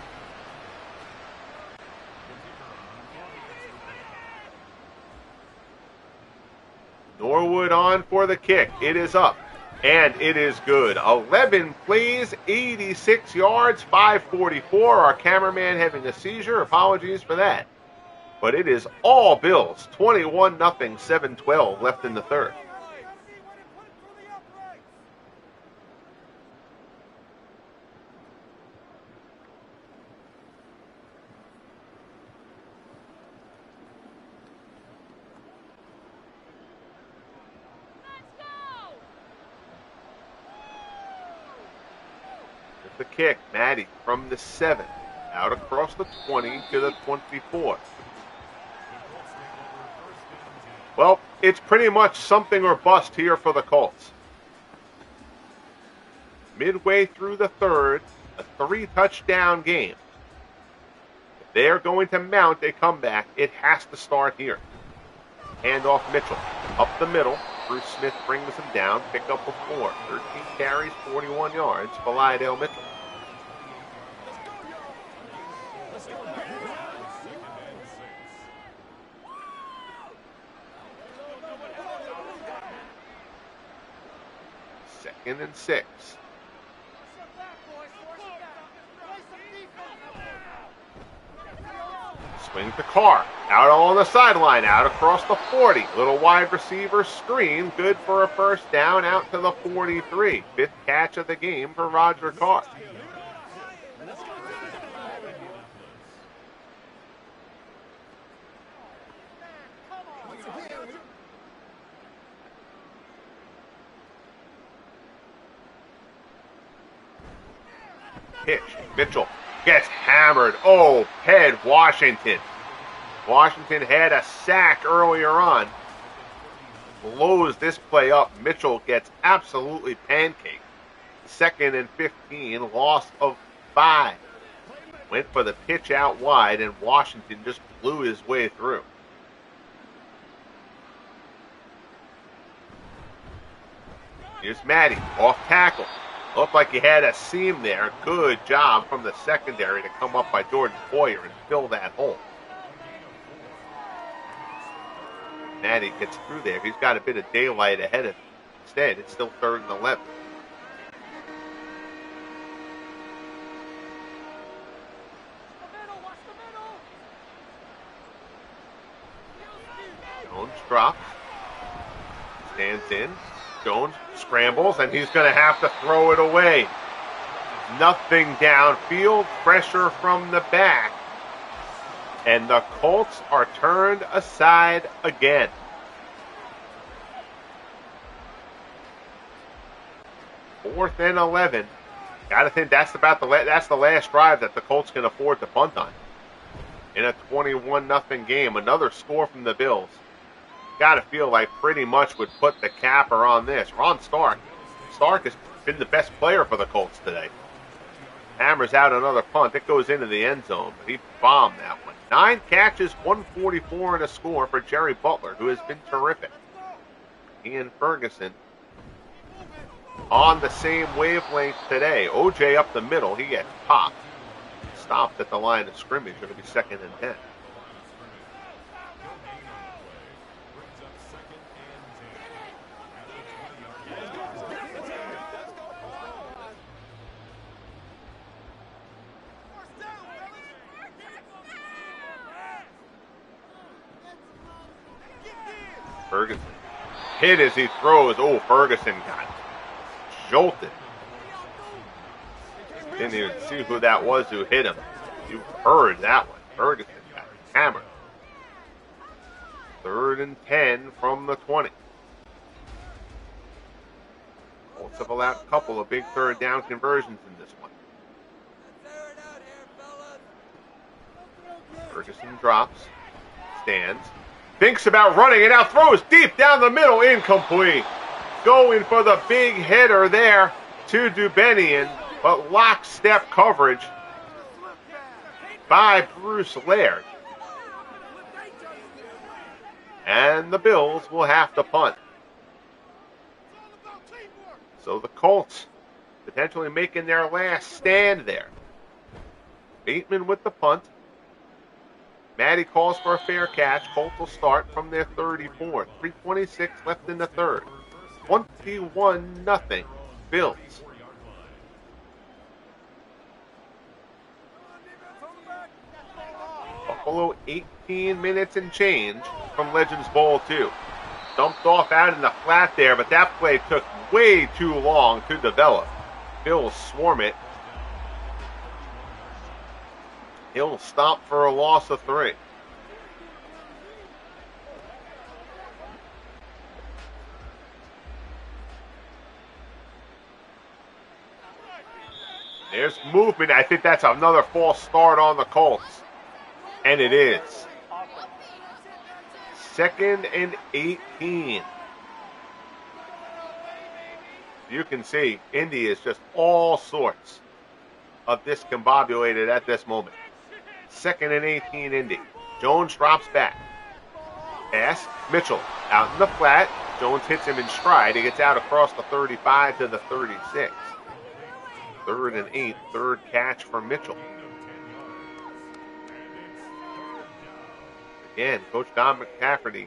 Norwood on for the kick. It is up, and it is good. 11 plays, 86 yards, 544. Our cameraman having a seizure. Apologies for that. But it is all Bills. 21-0, 7-12 left in the 3rd. The kick, Maddie from the 7, out across the 20 to the 24. Well, it's pretty much something or bust here for the Colts. Midway through the 3rd, a 3-touchdown game. If they are going to mount a comeback, it has to start here. Handoff Mitchell, up the middle. Bruce Smith brings him down, pick up a 4. 13 carries, 41 yards for Lydell Mitchell. Second and 6. Swings the car. Out on the sideline. Out across the 40. Little wide receiver screen. Good for a 1st down out to the 43. 5th catch of the game for Roger Carr. Pitch. Mitchell gets hammered. Oh, head Washington. Washington had a sack earlier on. Blows this play up. Mitchell gets absolutely pancaked. 2nd and 15, loss of 5. Went for the pitch out wide, and Washington just blew his way through. Here's Matty, off tackle. Looked like he had a seam there. Good job from the secondary to come up by Jordan Poyer and fill that hole. Matty gets through there. He's got a bit of daylight ahead of him. Instead, it's still 3rd and 11. Jones drops. Stands in. Jones scrambles, and he's going to have to throw it away. Nothing downfield. Pressure from the back. And the Colts are turned aside again. Fourth and 11. Gotta think that's the last drive that the Colts can afford to punt on. In a 21-0 game, another score from the Bills. Gotta feel like pretty much would put the capper on this. Ron Stark. Stark has been the best player for the Colts today. Hammers out another punt. It goes into the end zone, but he bombed that one. 9 catches, 144 and a score for Jerry Butler, who has been terrific. Ian Ferguson on the same wavelength today. OJ up the middle. He gets popped. Stopped at the line of scrimmage. It'll be 2nd and 10. Ferguson hit as he throws. Oh, Ferguson got jolted. Didn't even see who that was who hit him. You heard that one. Ferguson got hammered. 3rd and 10 from the 20. Colts have allowed a couple of big 3rd down conversions in this one. Ferguson drops, stands, thinks about running, and now throws deep down the middle, incomplete. Going for the big hitter there to Dubenian, but lockstep coverage by Bruce Laird. And the Bills will have to punt. So the Colts potentially making their last stand there. Bateman with the punt. Matty calls for a fair catch. Colts will start from their 34. 3:26 left in the 3rd. 21-0 Bills. Buffalo 18 minutes and change from Legends Bowl 2. Dumped off out in the flat there, but that play took way too long to develop. Bills swarm it. He'll stop for a loss of 3. There's movement. I think that's another false start on the Colts. And it is. 2nd and 18. You can see Indy is just all sorts of discombobulated at this moment. 2nd and 18 Indy. Jones drops back. Pass. Mitchell out in the flat. Jones hits him in stride. He gets out across the 35 to the 36. 3rd and 8. 3rd catch for Mitchell. Again, Coach Don McCafferty,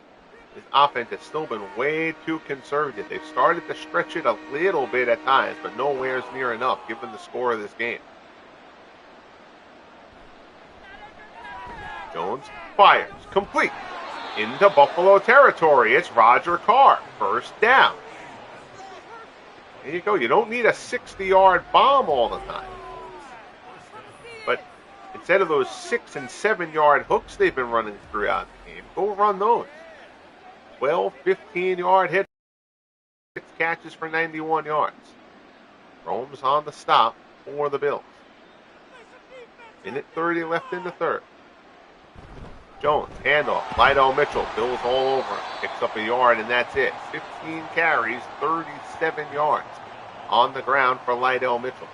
his offense has still been way too conservative. They've started to stretch it a little bit at times, but nowhere's near enough given the score of this game. Jones fires, complete, into Buffalo territory. It's Roger Carr, 1st down. There you go. You don't need a 60-yard bomb all the time. But instead of those 6- and 7-yard hooks they've been running throughout the game, go run those. 12, 15-yard hit, 6 catches for 91 yards. Rome's on the stop for the Bills. Minute 30 left in the 3rd. Jones, handoff, Lydell Mitchell, Bills all over him, picks up a yard, and that's it. 15 carries, 37 yards on the ground for Lydell Mitchell.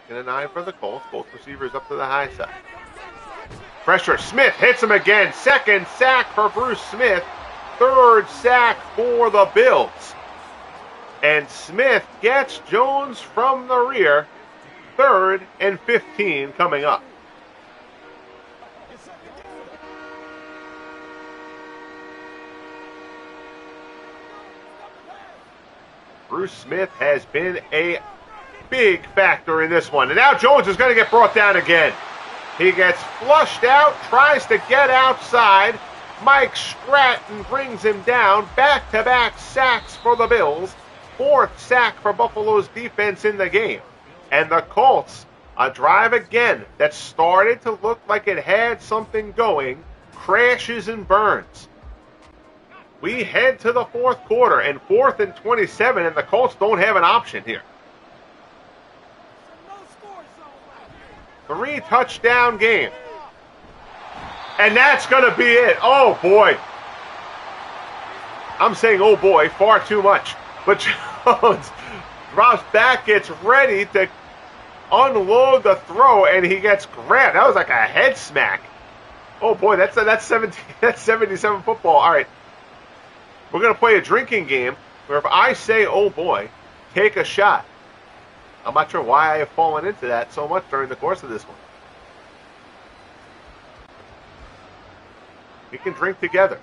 Second and 9 for the Colts. Both receivers up to the high side. Pressure. Smith hits him again. Second sack for Bruce Smith. Third sack for the Bills. And Smith gets Jones from the rear. 3rd and 15 coming up. Bruce Smith has been a big factor in this one. And now Jones is going to get brought down again. He gets flushed out, tries to get outside. Mike Stratton brings him down. Back-to-back sacks for the Bills. 4th sack for Buffalo's defense in the game. And the Colts, a drive again that started to look like it had something going, crashes and burns. We head to the 4th quarter, and 4th and 27, and the Colts don't have an option here. 3-touchdown game. And that's going to be it. Oh, boy. I'm saying, oh, boy, far too much. But Jones drops back, gets ready to unload the throw, and he gets grabbed. That was like a head smack. Oh, boy, that's 77 football. All right. We're going to play a drinking game where if I say, oh, boy, take a shot. I'm not sure why I have fallen into that so much during the course of this one. We can drink together.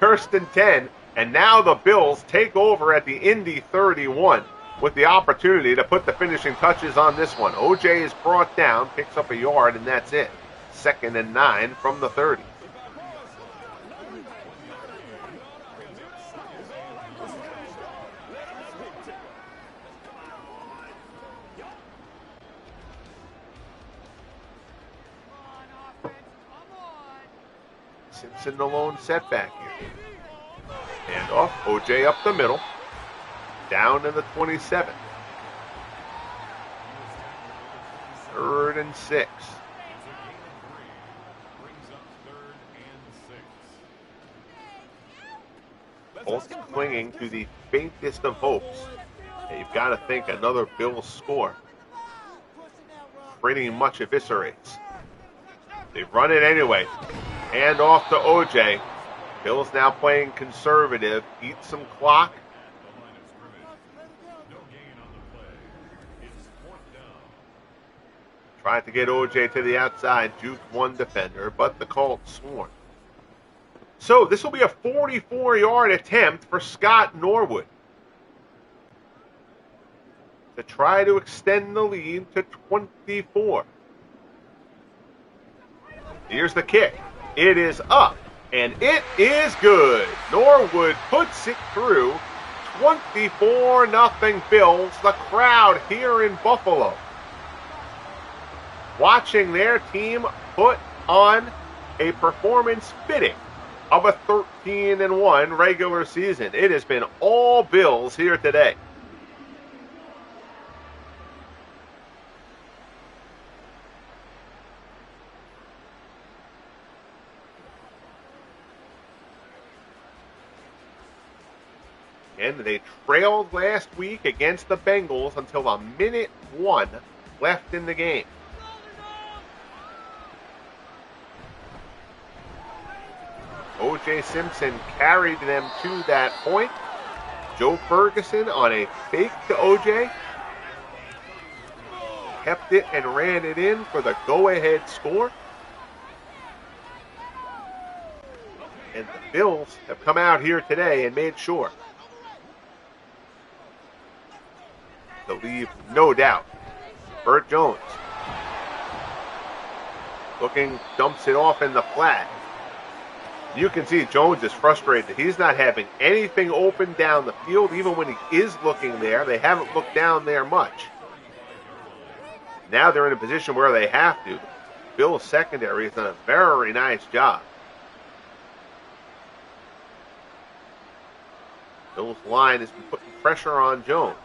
1st and 10, and now the Bills take over at the Indy 31 with the opportunity to put the finishing touches on this one. OJ is brought down, picks up a yard, and that's it. 2nd and 9 from the 30. Simpson the lone setback here. Hand off, OJ up the middle. Down to the 27. 3rd and 6. Colts clinging to the faintest of hopes. And you've got to think another Bills score pretty much eviscerates. They run it anyway. Hand off to OJ. Bills now playing conservative. Eat some clock. Tried to get OJ to the outside. Juked one defender, but the Colts swarmed. So this will be a 44-yard attempt for Scott Norwood to try to extend the lead to 24. Here's the kick. It is up, and it is good. Norwood puts it through. 24-0 Bills. The crowd here in Buffalo watching their team put on a performance fitting of a 13-1 regular season. It has been all Bills here today. And they trailed last week against the Bengals until a minute 1 left in the game. O.J. Simpson carried them to that point. Joe Ferguson on a fake to O.J. kept it and ran it in for the go-ahead score. And the Bills have come out here today and made sure to leave no doubt. Burt Jones looking, dumps it off in the flat. You can see Jones is frustrated. He's not having anything open down the field. Even when he is looking there, they haven't looked down there much. Now they're in a position where they have to. Bill's secondary has done a very nice job. Bill's line has been putting pressure on Jones.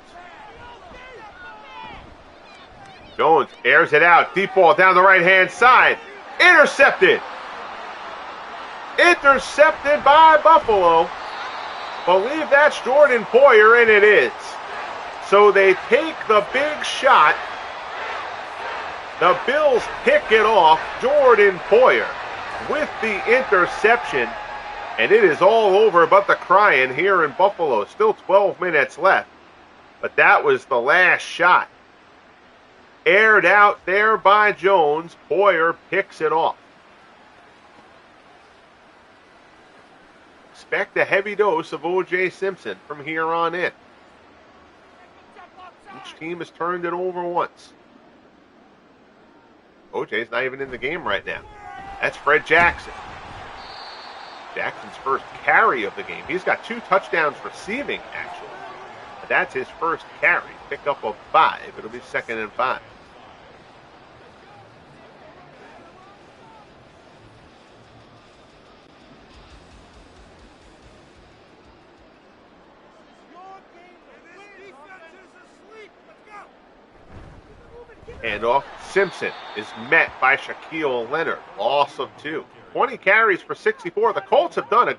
Jones airs it out. Deep ball down the right-hand side. Intercepted. Intercepted by Buffalo. Believe that's Jordan Poyer, and it is. So they take the big shot The Bills pick it off. Jordan Poyer with the interception. And it is all over but the crying here in Buffalo. Still 12 minutes left. But that was the last shot. Aired out there by Jones. Poyer picks it off. Expect a heavy dose of O.J. Simpson from here on in. Each team has turned it over once. O.J.'s not even in the game right now. That's Fred Jackson. Jackson's first carry of the game. He's got 2 touchdowns receiving, actually. But that's his first carry. Pickup of 5. It'll be 2nd and 5. Handoff. Simpson is met by Shaquille Leonard. Loss of 2. 20 carries for 64. The Colts have done a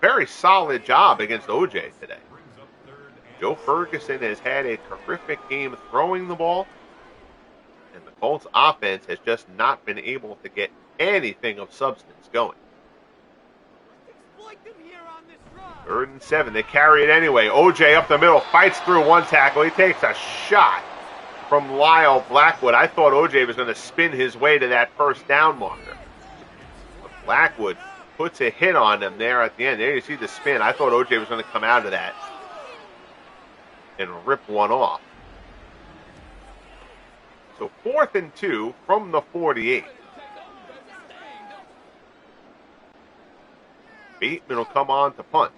very solid job against O.J. today. Joe Ferguson has had a terrific game throwing the ball, and the Colts offense has just not been able to get anything of substance going. 3rd and 7. They carry it anyway. O.J. up the middle, fights through one tackle. He takes a shot from Lyle Blackwood. I thought O.J. was going to spin his way to that first down marker. But Blackwood puts a hit on him there at the end. There you see the spin. I thought O.J. was going to come out of that and rip one off. So 4th and 2 from the 48. Bateman will come on to punt.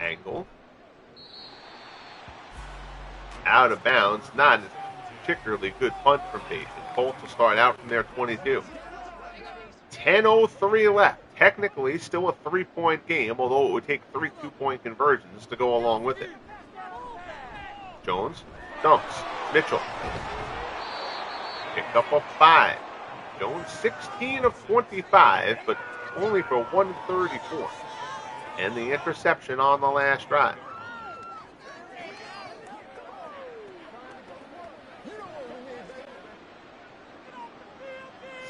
Angle. Out of bounds. Not a particularly good punt from Bateman. Colts will start out from their 22. 10:03 left. Technically still a 3-point game, although it would take 3 2-point conversions to go along with it. Jones dumps. Mitchell. Picked up a 5. Jones 16 of 25, but only for 134. And the interception on the last drive.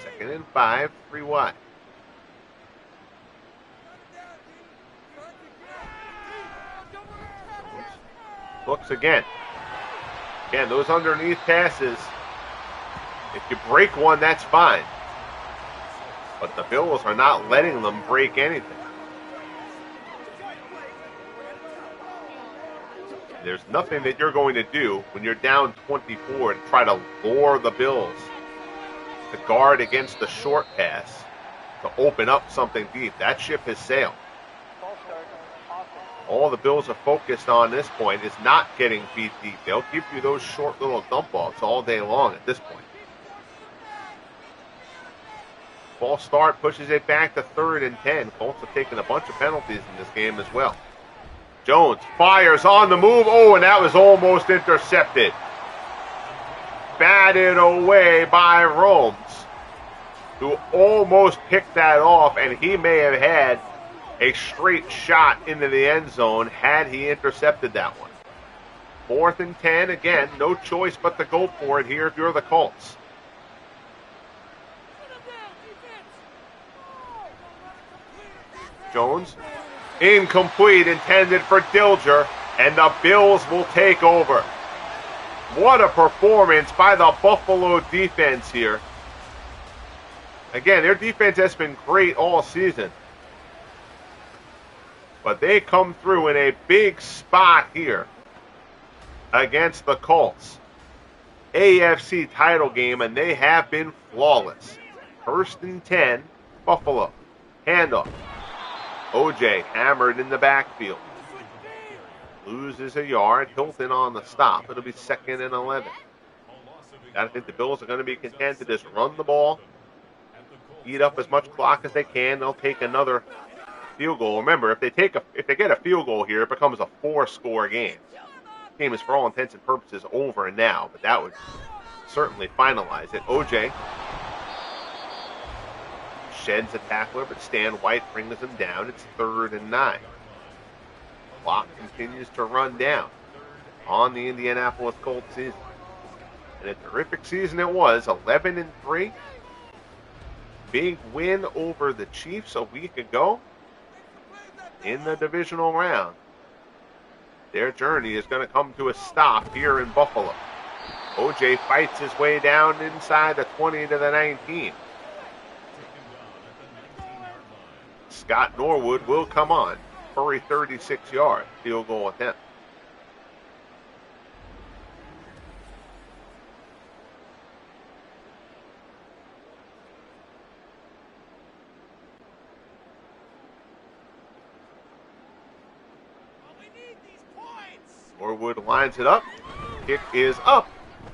Second and 5, 3 wide. Looks again. Again, those underneath passes, if you break one, that's fine. But the Bills are not letting them break anything. There's nothing that you're going to do when you're down 24 and try to lure the Bills to guard against the short pass to open up something deep. That ship has sailed. All the Bills are focused on this point is not getting beat deep. They'll give you those short little dump offs all day long at this point. False start pushes it back to 3rd and 10. Colts have taken a bunch of penalties in this game as well. Jones fires on the move. Oh, and that was almost intercepted. Batted away by Romes, who almost picked that off, and he may have had a straight shot into the end zone had he intercepted that one. 4th and 10. Again, no choice but to go for it here if you're the Colts. Jones. Incomplete, intended for Dilger, and the Bills will take over. What a performance by the Buffalo defense here. Again, their defense has been great all season. But they come through in a big spot here against the Colts. AFC title game, and they have been flawless. 1st and 10, Buffalo. Handoff. O.J. hammered in the backfield. Loses a yard. Hilton on the stop. It'll be 2nd and 11. I think the Bills are going to be content to just run the ball, eat up as much clock as they can. They'll take another field goal. Remember, if they get a field goal here, it becomes a 4-score game. The game is, for all intents and purposes, over now, but that would certainly finalize it. O.J. sheds a tackler, but Stan White brings him down. It's 3rd and 9. Clock continues to run down on the Indianapolis Colts season. And a terrific season it was, 11-3. Big win over the Chiefs a week ago in the divisional round. Their journey is going to come to a stop here in Buffalo. OJ fights his way down inside the 20 to the 19. Scott Norwood will come on for a 36-yard field goal attempt. Norwood lines it up. Kick is up,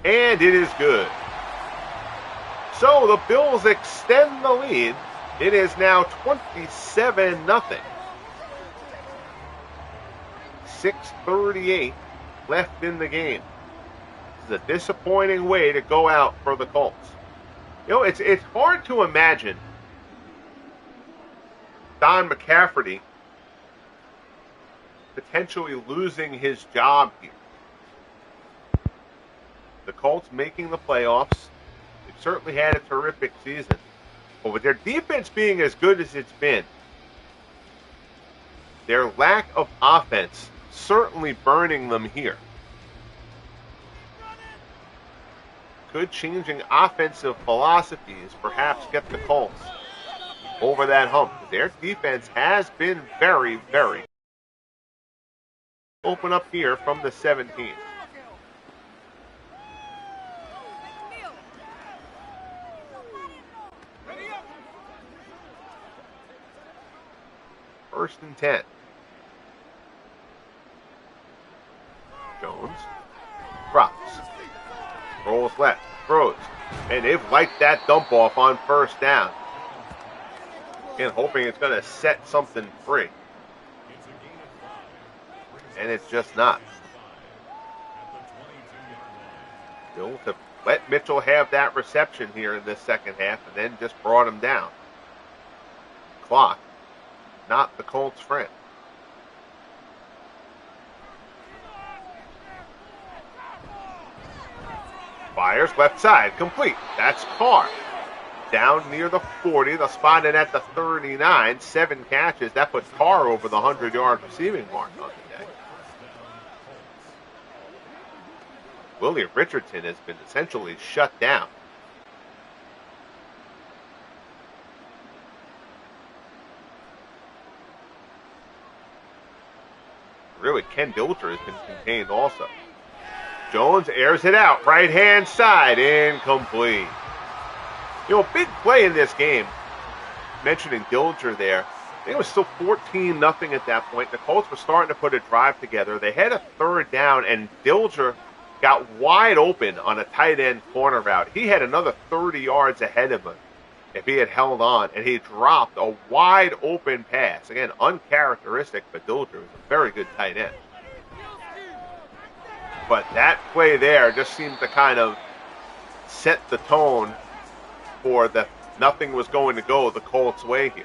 and it is good. So the Bills extend the lead. It is now 27-0. 6:38 left in the game. This is a disappointing way to go out for the Colts. You know, it's hard to imagine Don McCaffrey potentially losing his job here. The Colts making the playoffs. They've certainly had a terrific season. But with their defense being as good as it's been, their lack of offense certainly burning them here. Could changing offensive philosophies perhaps get the Colts over that hump? Their defense has been very, very open up here from the 17. First and 10. Jones drops, rolls left, throws, and they've liked that dump off on first down. Again, hoping it's going to set something free. And it's just not. Bills have let Mitchell have that reception here in this second half and then just brought him down. Clock, not the Colts' friend. Fires left side, complete. That's Carr. Down near the 40, the spotted at the 39, 7 catches. That puts Carr over the 100-yard receiving mark on the day. Willie Richardson has been essentially shut down. Really, Ken Dilger has been contained also. Jones airs it out, right-hand side, incomplete. You know, big play in this game. Mentioning Dilger there. I think it was still 14-0 at that point. The Colts were starting to put a drive together. They had a third down, and Dilger got wide open on a tight end corner route. He had another 30 yards ahead of him if he had held on, and he dropped a wide open pass. Again, uncharacteristic for Dilger. He was a very good tight end. But that play there just seemed to kind of set the tone for that nothing was going to go the Colts' way here.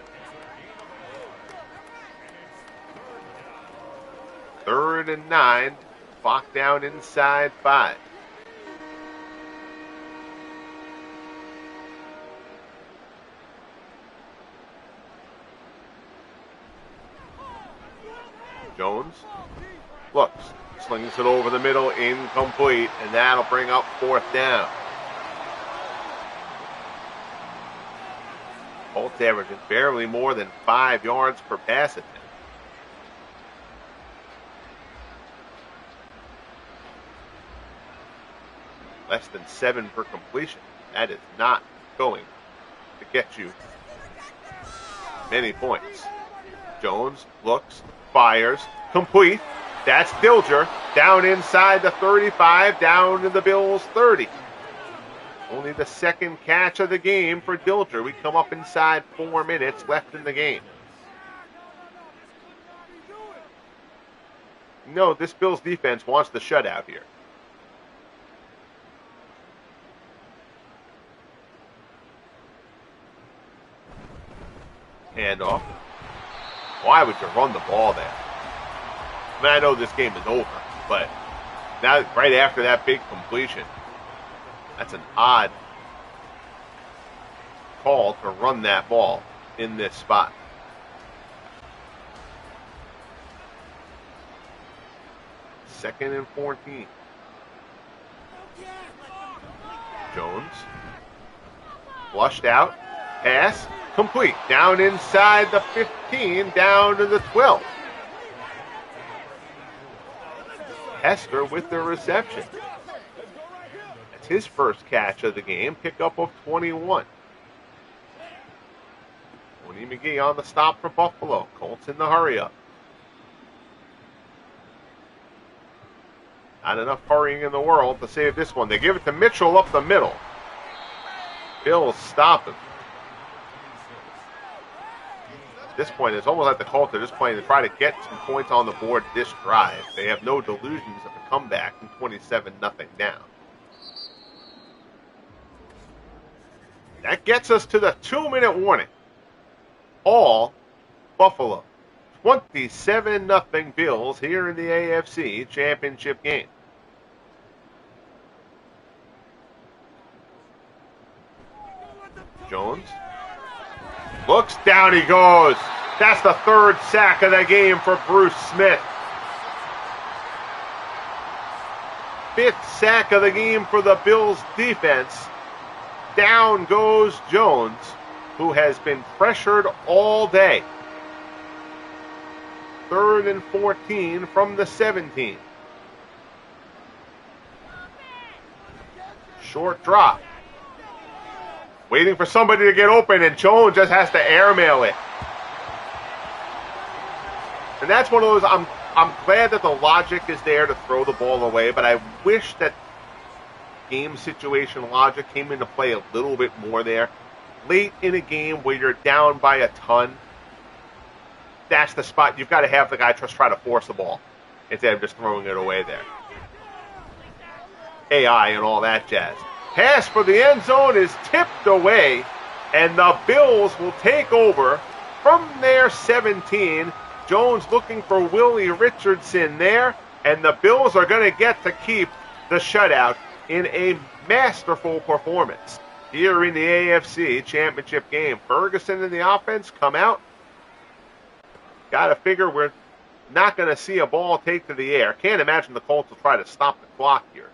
3rd and 9, clock down inside 5. Jones looks, slings it over the middle, incomplete, and that'll bring up 4th down. Colts averaging barely more than 5 yards per pass attempt. Less than 7 per completion. That is not going to get you many points. Jones looks, fires, complete. That's Dilger, down inside the 35, down to the Bills' 30. Only the second catch of the game for Dilger. We come up inside 4 minutes left in the game. No, this Bills defense wants the shutout here. Handoff. Why would you run the ball there? I mean, I know this game is over, but now right after that big completion, that's an odd call to run that ball in this spot. Second and 14. Jones. Flushed out. Pass. Complete. Down inside the 15. Down to the 12. Hester with the reception. That's his first catch of the game. Pickup of 21. Tony McGee on the stop for Buffalo. Colts in the hurry-up. Not enough hurrying in the world to save this one. They give it to Mitchell up the middle. Bills stop him. At this point, it's almost like the Colts are just playing to try to get some points on the board this drive. They have no delusions of a comeback from 27-0 down. That gets us to the 2-minute warning. All Buffalo. 27-0 Bills here in the AFC Championship game. Jones looks down, he goes. That's the third sack of the game for Bruce Smith. Fifth sack of the game for the Bills defense. Down goes Jones, who has been pressured all day. 3rd and 14 from the 17. Short drop. Waiting for somebody to get open, and Jones just has to airmail it. And that's one of those, I'm glad that the logic is there to throw the ball away, but I wish that game situation logic came into play a little bit more there. Late in a game where you're down by a ton, that's the spot. You've got to have the guy just try to force the ball instead of just throwing it away there. AI and all that jazz. Pass for the end zone is tipped away, and the Bills will take over from their 17. Jones looking for Willie Richardson there, and the Bills are going to get to keep the shutout in a masterful performance here in the AFC Championship game. Ferguson and the offense come out. Got to figure we're not going to see a ball take to the air. Can't imagine the Colts will try to stop the clock here.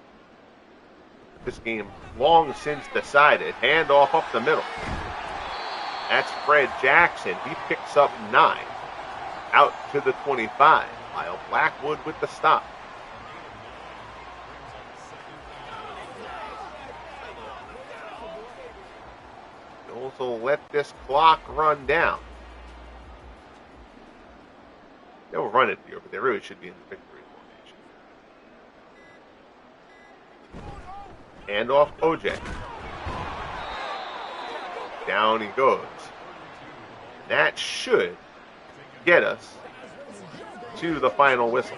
This game long since decided. Handoff up the middle. That's Fred Jackson. He picks up 9. Out to the 25. Lyle Blackwood with the stop. Bills will let this clock run down. They'll run it here, but they really should be in the victory formation. Hand off OJ. Down he goes. That should get us to the final whistle.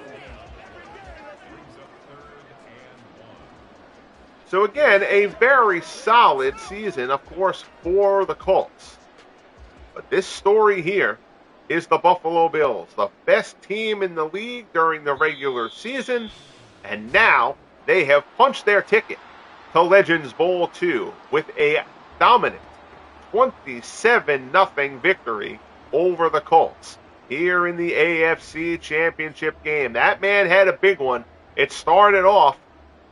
So again, a very solid season, of course, for the Colts. But this story here is the Buffalo Bills, the best team in the league during the regular season, and now they have punched their ticket to Legends Bowl 2 with a dominant 27-0 victory over the Colts here in the AFC Championship game. That man had a big one. It started off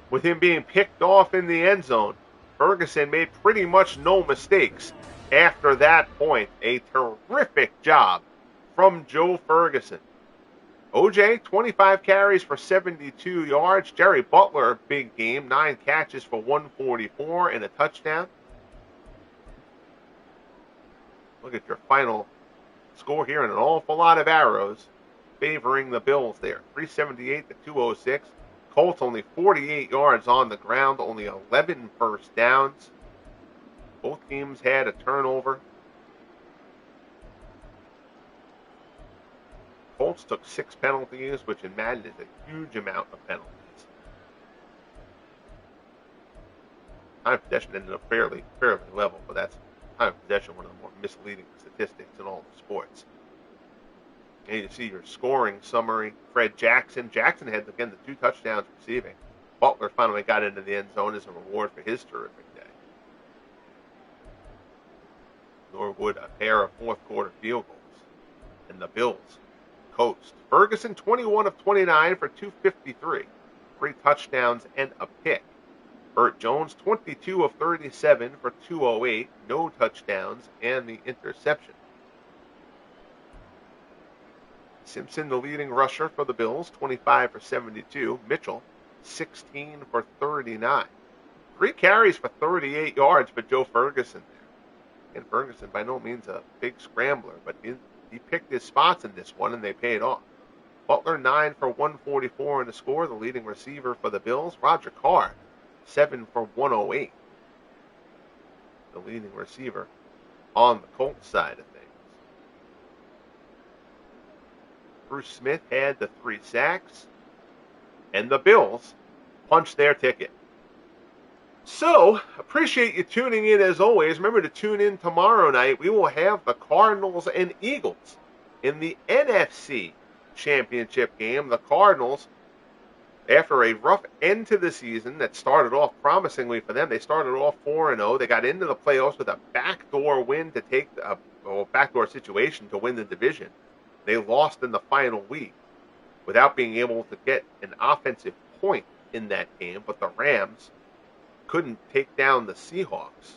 with him being picked off in the end zone. Ferguson made pretty much no mistakes after that point. A terrific job from Joe Ferguson. OJ, 25 carries for 72 yards. Jerry Butler, big game, 9 catches for 144 and a touchdown. Look at your final score here, and an awful lot of arrows favoring the Bills there. 378 to 206. Colts only 48 yards on the ground, only 11 first downs. Both teams had a turnover. Colts took 6 penalties, which in Madden is a huge amount of penalties. Time of possession ended up fairly level, but that's time of possession, one of the more misleading statistics in all the sports. And you see your scoring summary. Fred Jackson. Jackson had, again, the 2 touchdowns receiving. Butler finally got into the end zone as a reward for his terrific day. Norwood, a pair of fourth-quarter field goals. And the Bills coast. Ferguson, 21 of 29 for 253. 3 touchdowns and a pick. Burt Jones, 22 of 37 for 208. No touchdowns and the interception. Simpson, the leading rusher for the Bills, 25 for 72. Mitchell, 16 for 39. 3 carries for 38 yards for Joe Ferguson there. And Ferguson, by no means a big scrambler, but he picked his spots in this one, and they paid off. Butler, 9 for 144 in the score, the leading receiver for the Bills. Roger Carr, 7 for 108. The leading receiver on the Colts side of things. Bruce Smith had the 3 sacks, and the Bills punched their ticket. So, appreciate you tuning in as always. Remember to tune in tomorrow night. We will have the Cardinals and Eagles in the NFC Championship Game. The Cardinals, after a rough end to the season that started off promisingly for them, they started off 4-0. They got into the playoffs with a backdoor win to take a backdoor situation to win the division. They lost in the final week without being able to get an offensive point in that game, but the Rams couldn't take down the Seahawks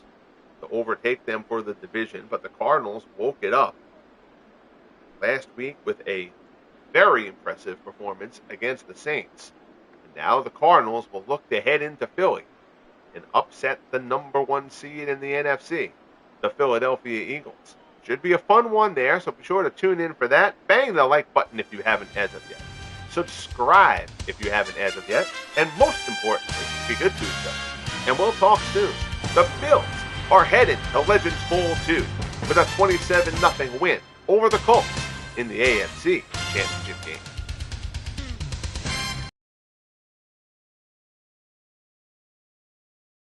to overtake them for the division, but the Cardinals woke it up last week with a very impressive performance against the Saints. And now the Cardinals will look to head into Philly and upset the number 1 seed in the NFC, the Philadelphia Eagles. Should be a fun one there, so be sure to tune in for that. Bang the like button if you haven't as of yet. Subscribe if you haven't as of yet. And most importantly, be good to each other. And we'll talk soon. The Bills are headed to Legends Bowl 2 with a 27-0 win over the Colts in the AFC Championship Game.